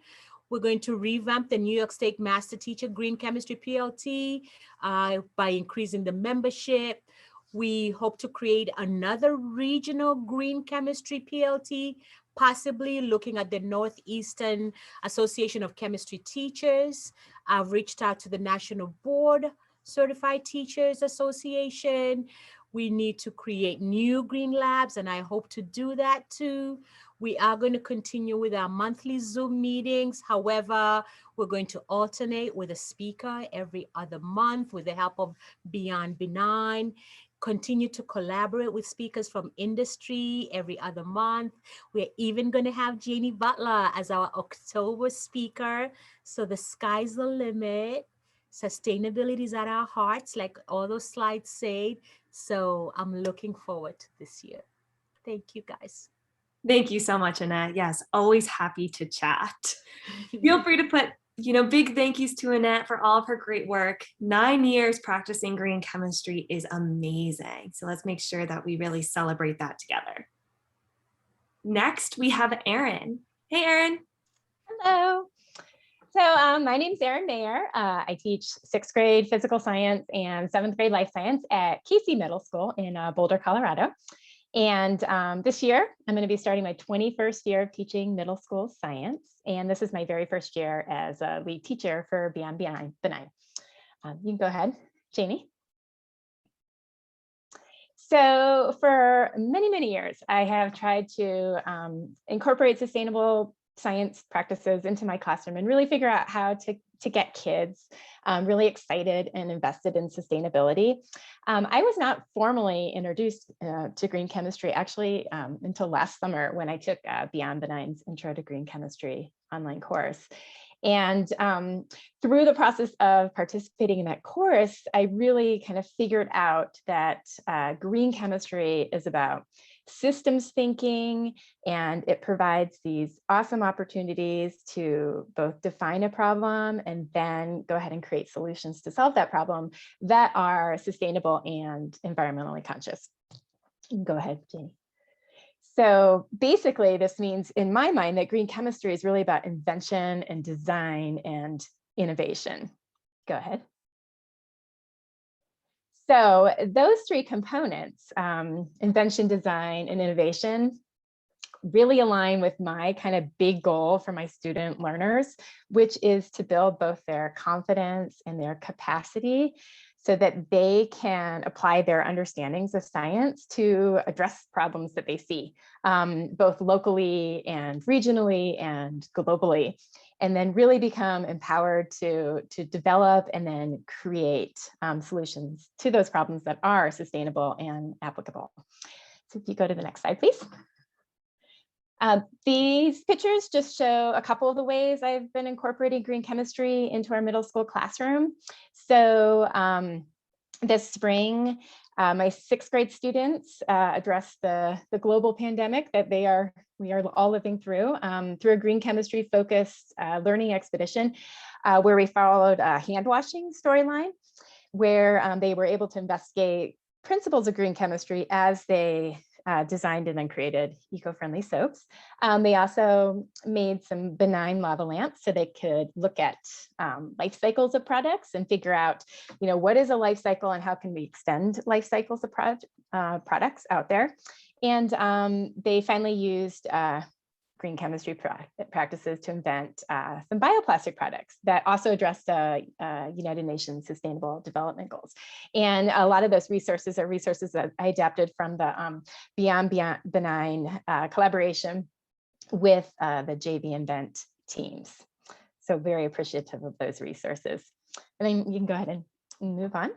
[SPEAKER 11] We're going to revamp the New York State Master Teacher Green Chemistry PLT by increasing the membership. We hope to create another regional green chemistry PLT, possibly looking at the Northeastern Association of Chemistry Teachers. I've reached out to the National Board Certified Teachers Association. We need to create new green labs, and I hope to do that too. We are going to continue with our monthly Zoom meetings. However, we're going to alternate with a speaker every other month with the help of Beyond Benign. Continue to collaborate with speakers from industry every other month. We're even going to have Janie Butler as our October speaker. So the sky's the limit. Sustainability is at our hearts, like all those slides say. So I'm looking forward to this year. Thank you, guys.
[SPEAKER 1] Thank you so much, Annette. Yes, always happy to chat. Feel free to put, big thank yous to Annette for all of her great work. 9 years practicing green chemistry is amazing. So let's make sure that we really celebrate that together. Next, we have Erin. Hey, Erin.
[SPEAKER 12] Hello. So my name is Erin Mayer. I teach 6th grade physical science and 7th grade life science at Casey Middle School in Boulder, Colorado. And this year, I'm going to be starting my 21st year of teaching middle school science. And this is my very first year as a lead teacher for Beyond Benign. You can go ahead, Janie. So for many, many years, I have tried to incorporate sustainable science practices into my classroom and really figure out how to get kids really excited and invested in sustainability. I was not formally introduced to green chemistry actually until last summer when I took Beyond Benign's Intro to Green Chemistry online course. And through the process of participating in that course, I really kind of figured out that green chemistry is about systems thinking, and it provides these awesome opportunities to both define a problem and then go ahead and create solutions to solve that problem that are sustainable and environmentally conscious. Go ahead, Janie. So basically, this means in my mind that green chemistry is really about invention and design and innovation. Go ahead. So those three components, invention, design, and innovation, really align with my kind of big goal for my student learners, which is to build both their confidence and their capacity so that they can apply their understandings of science to address problems that they see, both locally and regionally and globally, and then really become empowered to develop and then create solutions to those problems that are sustainable and applicable. So if you go to the next slide, please. These pictures just show a couple of the ways I've been incorporating green chemistry into our middle school classroom. So this spring, my 6th grade students addressed the global pandemic that we are all living through a green chemistry focused learning expedition where we followed a hand washing storyline where they were able to investigate principles of green chemistry as they designed and then created eco-friendly soaps. They also made some benign lava lamps so they could look at life cycles of products and figure out, what is a life cycle and how can we extend life cycles of products out there. And they finally used green chemistry practices to invent some bioplastic products that also addressed United Nations Sustainable Development Goals. And a lot of those resources are resources that I adapted from the Beyond Benign collaboration with the JV Invent teams. So very appreciative of those resources. And then you can go ahead and move on.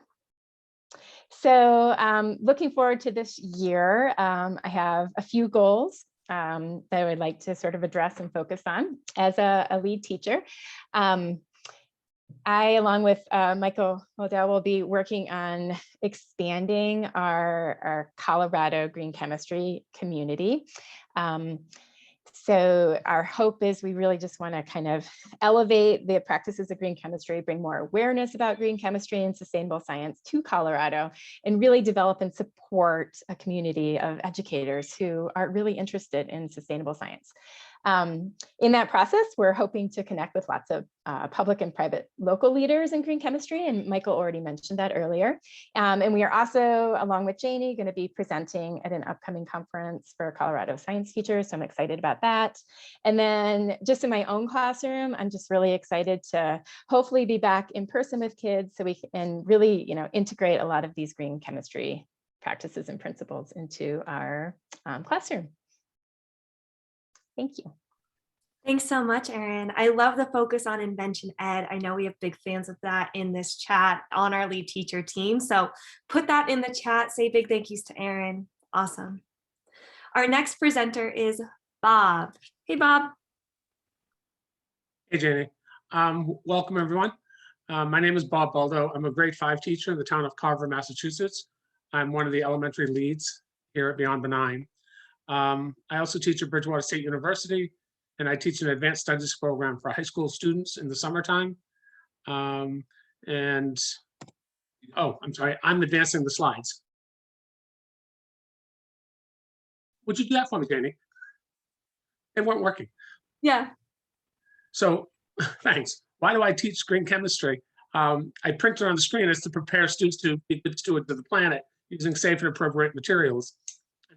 [SPEAKER 12] So looking forward to this year, I have a few goals that I would like to sort of address and focus on as a lead teacher. I, along with Michael Waddell, will be working on expanding our Colorado green chemistry community. So our hope is we really just want to kind of elevate the practices of green chemistry, bring more awareness about green chemistry and sustainable science to Colorado, and really develop and support a community of educators who are really interested in sustainable science. In that process, we're hoping to connect with lots of public and private local leaders in green chemistry, and Michael already mentioned that earlier. And we are also, along with Janie, going to be presenting at an upcoming conference for Colorado science teachers, so I'm excited about that. And then just in my own classroom, I'm just really excited to hopefully be back in person with kids so we can really, integrate a lot of these green chemistry practices and principles into our classroom. Thank you.
[SPEAKER 1] Thanks so much, Erin. I love the focus on invention ed. I know we have big fans of that in this chat on our lead teacher team. So put that in the chat. Say big thank yous to Erin. Awesome. Our next presenter is Bob. Hey, Bob.
[SPEAKER 13] Hey, Janie. Welcome, everyone. My name is Bob Baldo. I'm a grade 5 teacher in the town of Carver, Massachusetts. I'm one of the elementary leads here at Beyond Benign. I also teach at Bridgewater State University, and I teach an advanced studies program for high school students in the summertime. Oh, I'm sorry, I'm advancing the slides. Would you do that for me, Janie? They weren't working.
[SPEAKER 1] Yeah.
[SPEAKER 13] So thanks. Why do I teach green chemistry? I print it on the screen as to prepare students to be good stewards of the planet using safe and appropriate materials.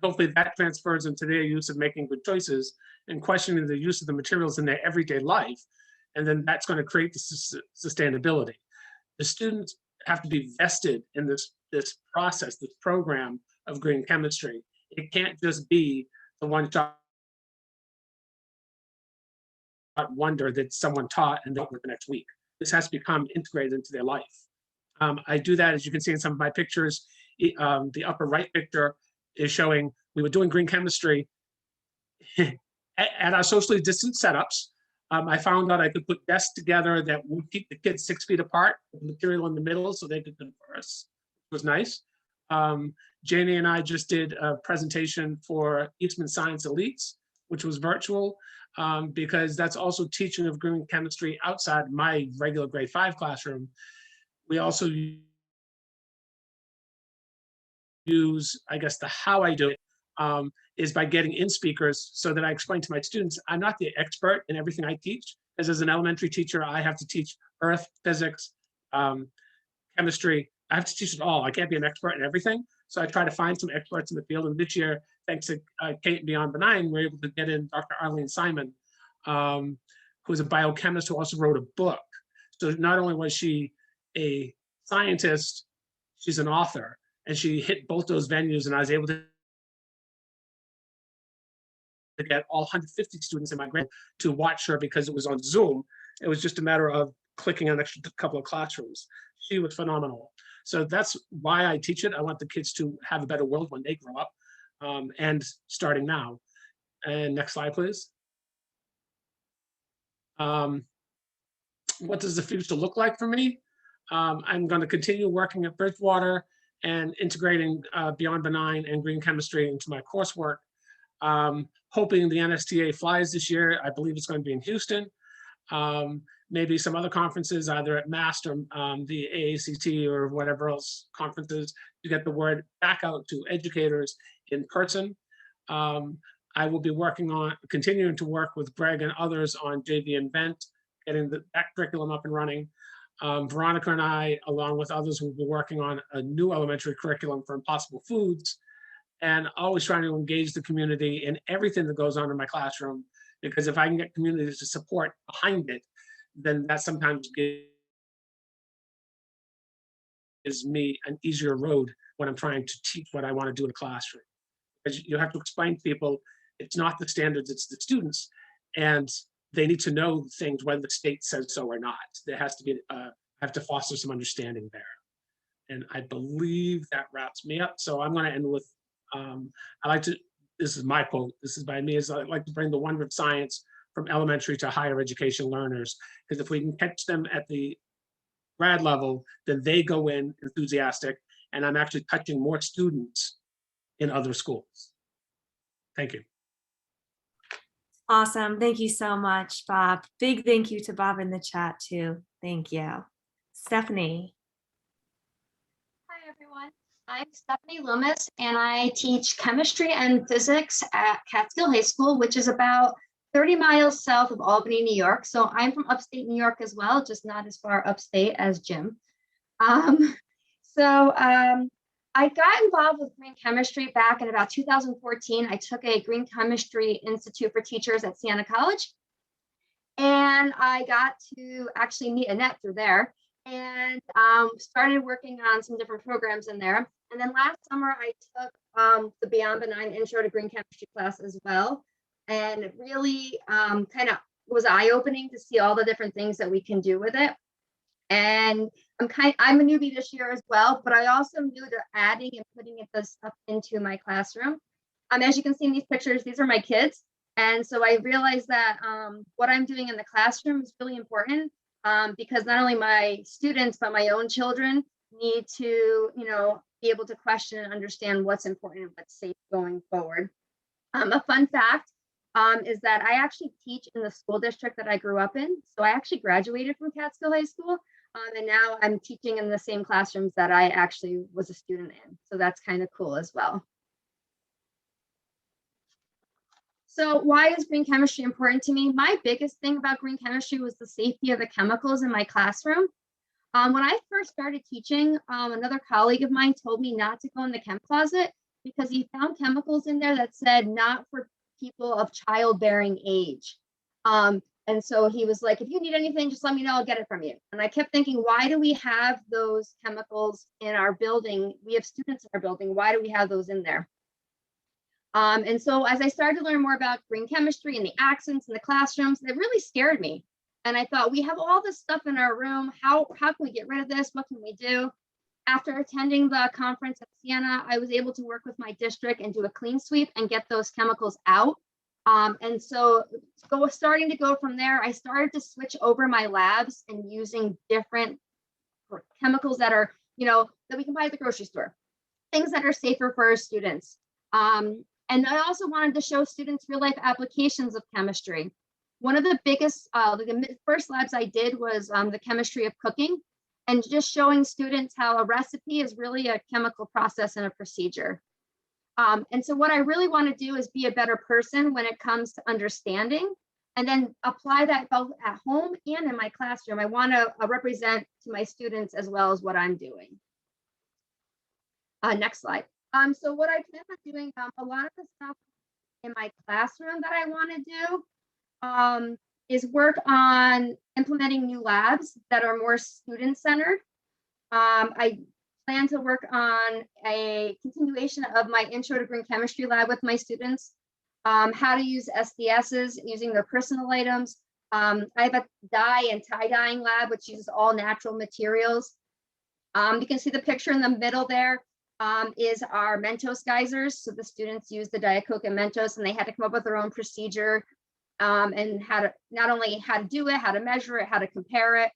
[SPEAKER 13] Hopefully that transfers into their use of making good choices and questioning the use of the materials in their everyday life. And then that's going to create the sustainability. The students have to be vested in this process, this program of green chemistry. It can't just be the one-shot wonder that someone taught and don't work the next week. This has to become integrated into their life. I do that, as you can see in some of my pictures. The upper right picture is showing we were doing green chemistry at our socially distant setups. I found out I could put desks together that would keep the kids 6 feet apart, with the material in the middle so they could converse. It was nice. Janie and I just did a presentation for Eastman Science Elites, which was virtual, because that's also teaching of green chemistry outside my regular grade 5 classroom. We also use, I guess, the how I do it is by getting in speakers so that I explain to my students, I'm not the expert in everything I teach, because as an elementary teacher, I have to teach earth, physics, chemistry. I have to teach it all. I can't be an expert in everything. So I try to find some experts in the field. And this year, thanks to Kate Beyond Benign, we're able to get in Dr. Arlene Simon, who's a biochemist who also wrote a book. So not only was she a scientist, she's an author. And she hit both those venues, and I was able to get all 150 students in my grade to watch her because it was on Zoom. It was just a matter of clicking on an extra couple of classrooms. She was phenomenal. So that's why I teach it. I want the kids to have a better world when they grow up, and starting now. And next slide, please. What does the future look like for me? I'm going to continue working at Bridgewater and integrating Beyond Benign and green chemistry into my coursework. Hoping the NSTA flies this year. I believe it's going to be in Houston. Maybe some other conferences, either at MAST or the AACT or whatever else conferences, to get the word back out to educators in person. I will be continuing to work with Greg and others on JV Invent, getting that curriculum up and running. Veronica and I, along with others, will be working on a new elementary curriculum for Impossible Foods, and always trying to engage the community in everything that goes on in my classroom, because if I can get communities to support behind it, then that sometimes gives me an easier road when I'm trying to teach what I want to do in a classroom. Because you have to explain to people, it's not the standards, it's the students, and they need to know things whether the state says so or not. There has to be, I have to foster some understanding there. And I believe that wraps me up. So I'm going to end with, this is my quote, this is by me, is I like to bring the wonder of science from elementary to higher education learners. Because if we can catch them at the grad level, then they go in enthusiastic, and I'm actually touching more students in other schools. Thank you.
[SPEAKER 1] Awesome. Thank you so much, Bob. Big thank you to Bob in the chat too. Thank you. Stephanie.
[SPEAKER 14] Hi, everyone. I'm Stephanie Loomis, and I teach chemistry and physics at Catskill High School, which is about 30 miles south of Albany, New York. So I'm from upstate New York as well, just not as far upstate as Jim. I got involved with green chemistry back in about 2014. I took a Green Chemistry Institute for Teachers at Siena College, and I got to actually meet Annette through there, and started working on some different programs in there. And then last summer, I took the Beyond Benign Intro to Green Chemistry class as well, and it really kind of was eye-opening to see all the different things that we can do with it. And I'm a newbie this year as well, but I also knew that adding and putting this stuff into my classroom. As you can see in these pictures, these are my kids. And so I realized that what I'm doing in the classroom is really important, because not only my students, but my own children need to, be able to question and understand what's important and what's safe going forward. A fun fact is that I actually teach in the school district that I grew up in. So I actually graduated from Catskill High School. And now I'm teaching in the same classrooms that I actually was a student in. So that's kind of cool as well. So why is green chemistry important to me? My biggest thing about green chemistry was the safety of the chemicals in my classroom. When I first started teaching, another colleague of mine told me not to go in the chem closet because he found chemicals in there that said not for people of childbearing age. And so he was like, if you need anything, just let me know, I'll get it from you. And I kept thinking, why do we have those chemicals in our building? We have students in our building. Why do we have those in there? And so as I started to learn more about green chemistry and the accents in the classrooms, it really scared me. And I thought, we have all this stuff in our room. How can we get rid of this? What can we do? After attending the conference at Siena, I was able to work with my district and do a clean sweep and get those chemicals out. And so starting to go from there, I started to switch over my labs and using different chemicals that are, that we can buy at the grocery store. things that are safer for our students. And I also wanted to show students real life applications of chemistry. One of the biggest, the first labs I did was the chemistry of cooking, and just showing students how a recipe is really a chemical process and a procedure. And so what I really want to do is be a better person when it comes to understanding, and then apply that both at home and in my classroom. I want to represent to my students as well as what I'm doing. Next slide. So what I plan on doing, a lot of the stuff in my classroom that I want to do is work on implementing new labs that are more student-centered. I plan to work on a continuation of my Intro to Green Chemistry lab with my students, how to use SDSs using their personal items. I have a dye and tie-dyeing lab, which uses all natural materials. You can see the picture in the middle there. Is our Mentos geysers. So the students use the Diet Coke and Mentos, and they had to come up with their own procedure and how to, not only how to do it, how to measure it, how to compare it.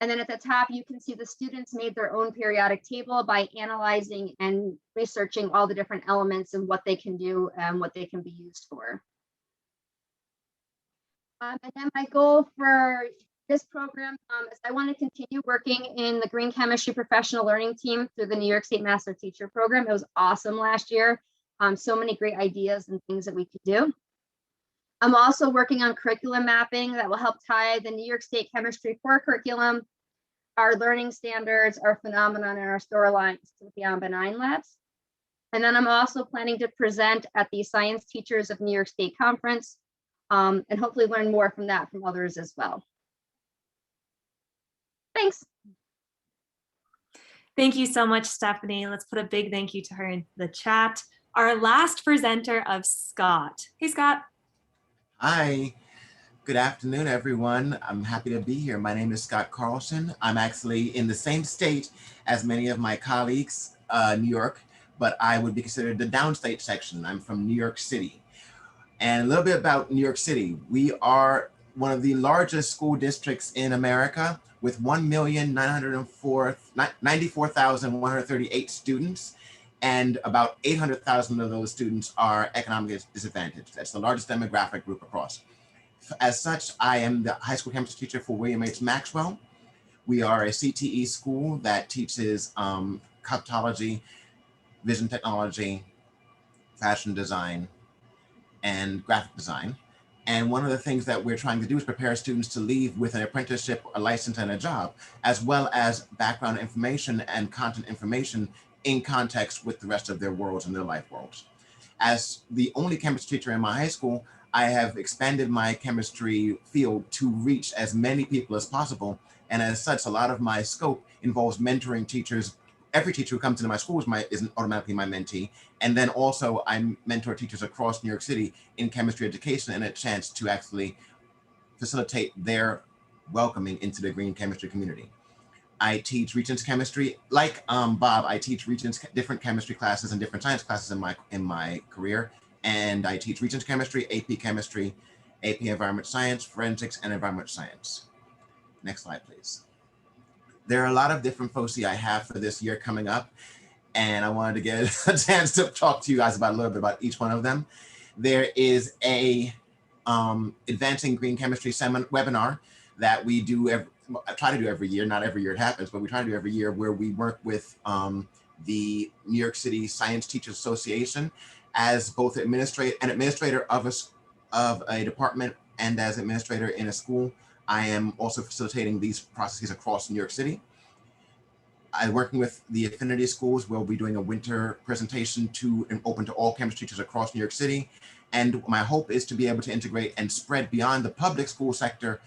[SPEAKER 14] And then at the top, you can see the students made their own periodic table by analyzing and researching all the different elements and what they can do and what they can be used for. And then my goal for this program is I want to continue working in the Green Chemistry Professional Learning Team through the New York State Master Teacher Program. It was awesome last year. So many great ideas and things that we could do. I'm also working on curriculum mapping that will help tie the New York State Chemistry core curriculum, our learning standards, our phenomenon, and our storylines to the Beyond Benign labs. And then I'm also planning to present at the Science Teachers of New York State Conference and hopefully learn more from that from others as well. Thanks.
[SPEAKER 1] Thank you so much, Stephanie. Let's put a big thank you to her in the chat. Our last presenter of Scott. Hey, Scott.
[SPEAKER 15] Hi, good afternoon, everyone. I'm happy to be here. My name is Scott Carlson. I'm actually in the same state as many of my colleagues, New York, but I would be considered the downstate section. I'm from New York City. And a little bit about New York City. We are one of the largest school districts in America with 1,994,138 students, and about 800,000 of those students are economically disadvantaged. That's the largest demographic group across. As such, I am the high school chemistry teacher for William H. Maxwell. We are a CTE school that teaches cosmetology, vision technology, fashion design, and graphic design. And one of the things that we're trying to do is prepare students to leave with an apprenticeship, a license, and a job, as well as background information and content information in context with the rest of their worlds and their life worlds. As the only chemistry teacher in my high school, I have expanded my chemistry field to reach as many people as possible. And as such, a lot of my scope involves mentoring teachers. Every teacher who comes into my school isn't automatically my mentee. And then also I mentor teachers across New York City in chemistry education and a chance to actually facilitate their welcoming into the green chemistry community. I teach Regents chemistry. Like Bob, I teach Regents different chemistry classes and different science classes in my career. And I teach Regents chemistry, AP chemistry, AP environment science, forensics, and environment science. Next slide, please. There are a lot of different foci I have for this year coming up, and I wanted to get a chance to talk to you guys about a little bit about each one of them. There is a Advancing Green Chemistry webinar that we do, I try to do every year, not every year it happens, but we try to do every year, where we work with the New York City Science Teachers Association as both an administrator of a department and as administrator in a school. I am also facilitating these processes across New York City. I'm working with the affinity schools. We'll be doing a winter presentation and open to all chemistry teachers across New York City. And my hope is to be able to integrate and spread beyond the public school sector,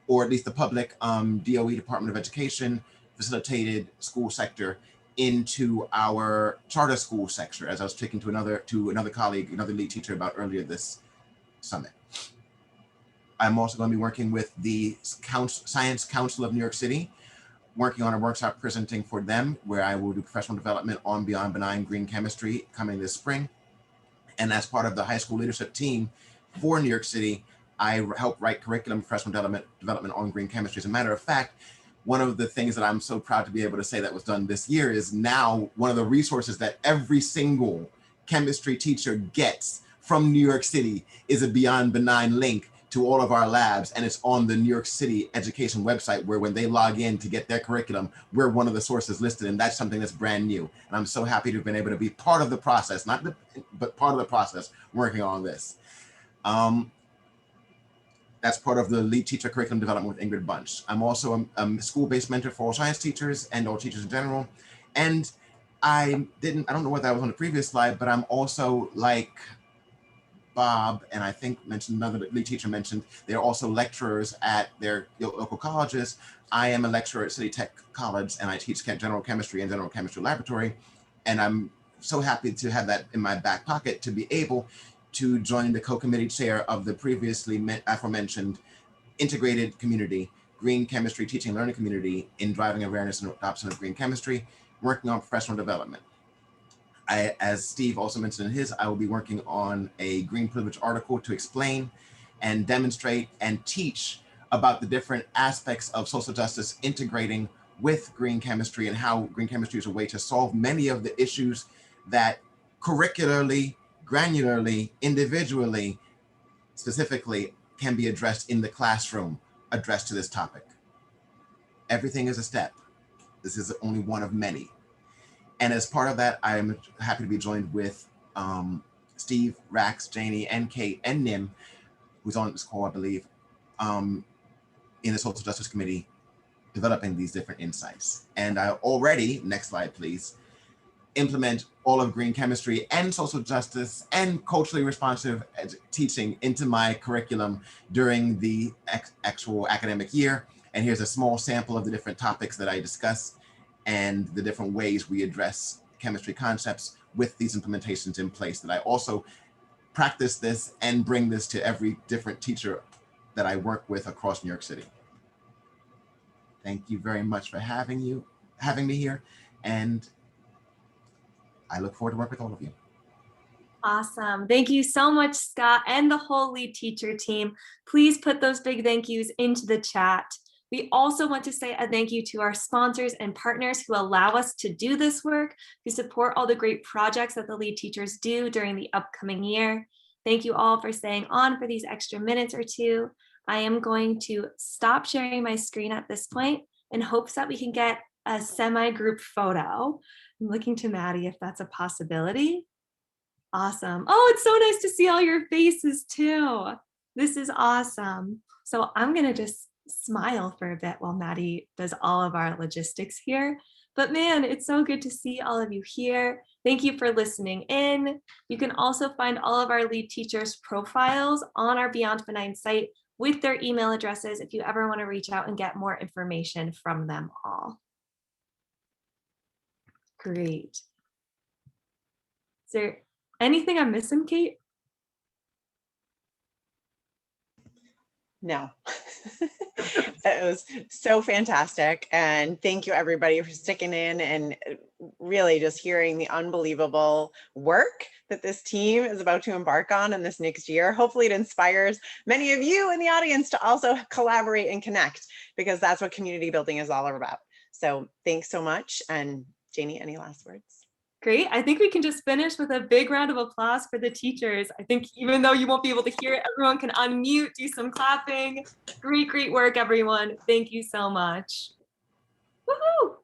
[SPEAKER 15] or at least the public DOE, Department of Education, facilitated school sector, into our charter school sector, as I was speaking to another colleague, another lead teacher about earlier this summit. I'm also going to be working with the Science Council of New York City, working on a workshop presenting for them, where I will do professional development on Beyond Benign Green Chemistry coming this spring. And as part of the high school leadership team for New York City, I help write curriculum professional development on green chemistry. As a matter of fact, one of the things that I'm so proud to be able to say that was done this year is now one of the resources that every single chemistry teacher gets from New York City is a Beyond Benign link to all of our labs, and it's on the New York City education website, where when they log in to get their curriculum, we're one of the sources listed, and that's something that's brand new. And I'm so happy to have been able to be part of the process, but part of the process working on this. That's part of the lead teacher curriculum development with Ingrid Bunch. I'm also a school-based mentor for all science teachers and all teachers in general. And I don't know what that was on the previous slide, but I'm also, like Bob, and I think mentioned another lead teacher mentioned, they're also lecturers at their local colleges. I am a lecturer at City Tech College, and I teach general chemistry and general chemistry laboratory. And I'm so happy to have that in my back pocket to be able to join the co-committee chair of the previously aforementioned integrated community, green chemistry teaching and learning community, in driving awareness and adoption of green chemistry, working on professional development. As Steve also mentioned in his, I will be working on a green privilege article to explain and demonstrate and teach about the different aspects of social justice integrating with green chemistry, and how green chemistry is a way to solve many of the issues that curricularly, granularly, individually, specifically can be addressed in the classroom, addressed to this topic. Everything is a step. This is only one of many. And as part of that, I am happy to be joined with Steve, Rax, Janie, and Kate, and Nim, who's on this call, I believe, in the Social Justice Committee, developing these different insights. And I already, next slide, please, implement all of green chemistry and social justice and culturally responsive teaching into my curriculum during the actual academic year. And here's a small sample of the different topics that I discuss and the different ways we address chemistry concepts with these implementations in place, that I also practice this and bring this to every different teacher that I work with across New York City. Thank you very much for having me here. And I look forward to work with all of you.
[SPEAKER 1] Awesome. Thank you so much, Scott, and the whole lead teacher team. Please put those big thank yous into the chat. We also want to say a thank you to our sponsors and partners who allow us to do this work, who support all the great projects that the lead teachers do during the upcoming year. Thank you all for staying on for these extra minutes or two. I am going to stop sharing my screen at this point in hopes that we can get a semi-group photo. I'm looking to Maddie if that's a possibility. Awesome. Oh, it's so nice to see all your faces too. This is awesome. So I'm gonna just smile for a bit while Maddie does all of our logistics here. But man, it's so good to see all of you here. Thank you for listening in. You can also find all of our lead teachers' profiles on our Beyond Benign site with their email addresses if you ever want to reach out and get more information from them all. Great. Is there anything I'm missing, Kate?
[SPEAKER 16] No. It was so fantastic. And thank you everybody for sticking in and really just hearing the unbelievable work that this team is about to embark on in this next year. Hopefully it inspires many of you in the audience to also collaborate and connect, because that's what community building is all about. So thanks so much. And Janie, any last words?
[SPEAKER 1] Great. I think we can just finish with a big round of applause for the teachers. I think even though you won't be able to hear it, everyone can unmute, do some clapping. Great, great work, everyone. Thank you so much. Woohoo!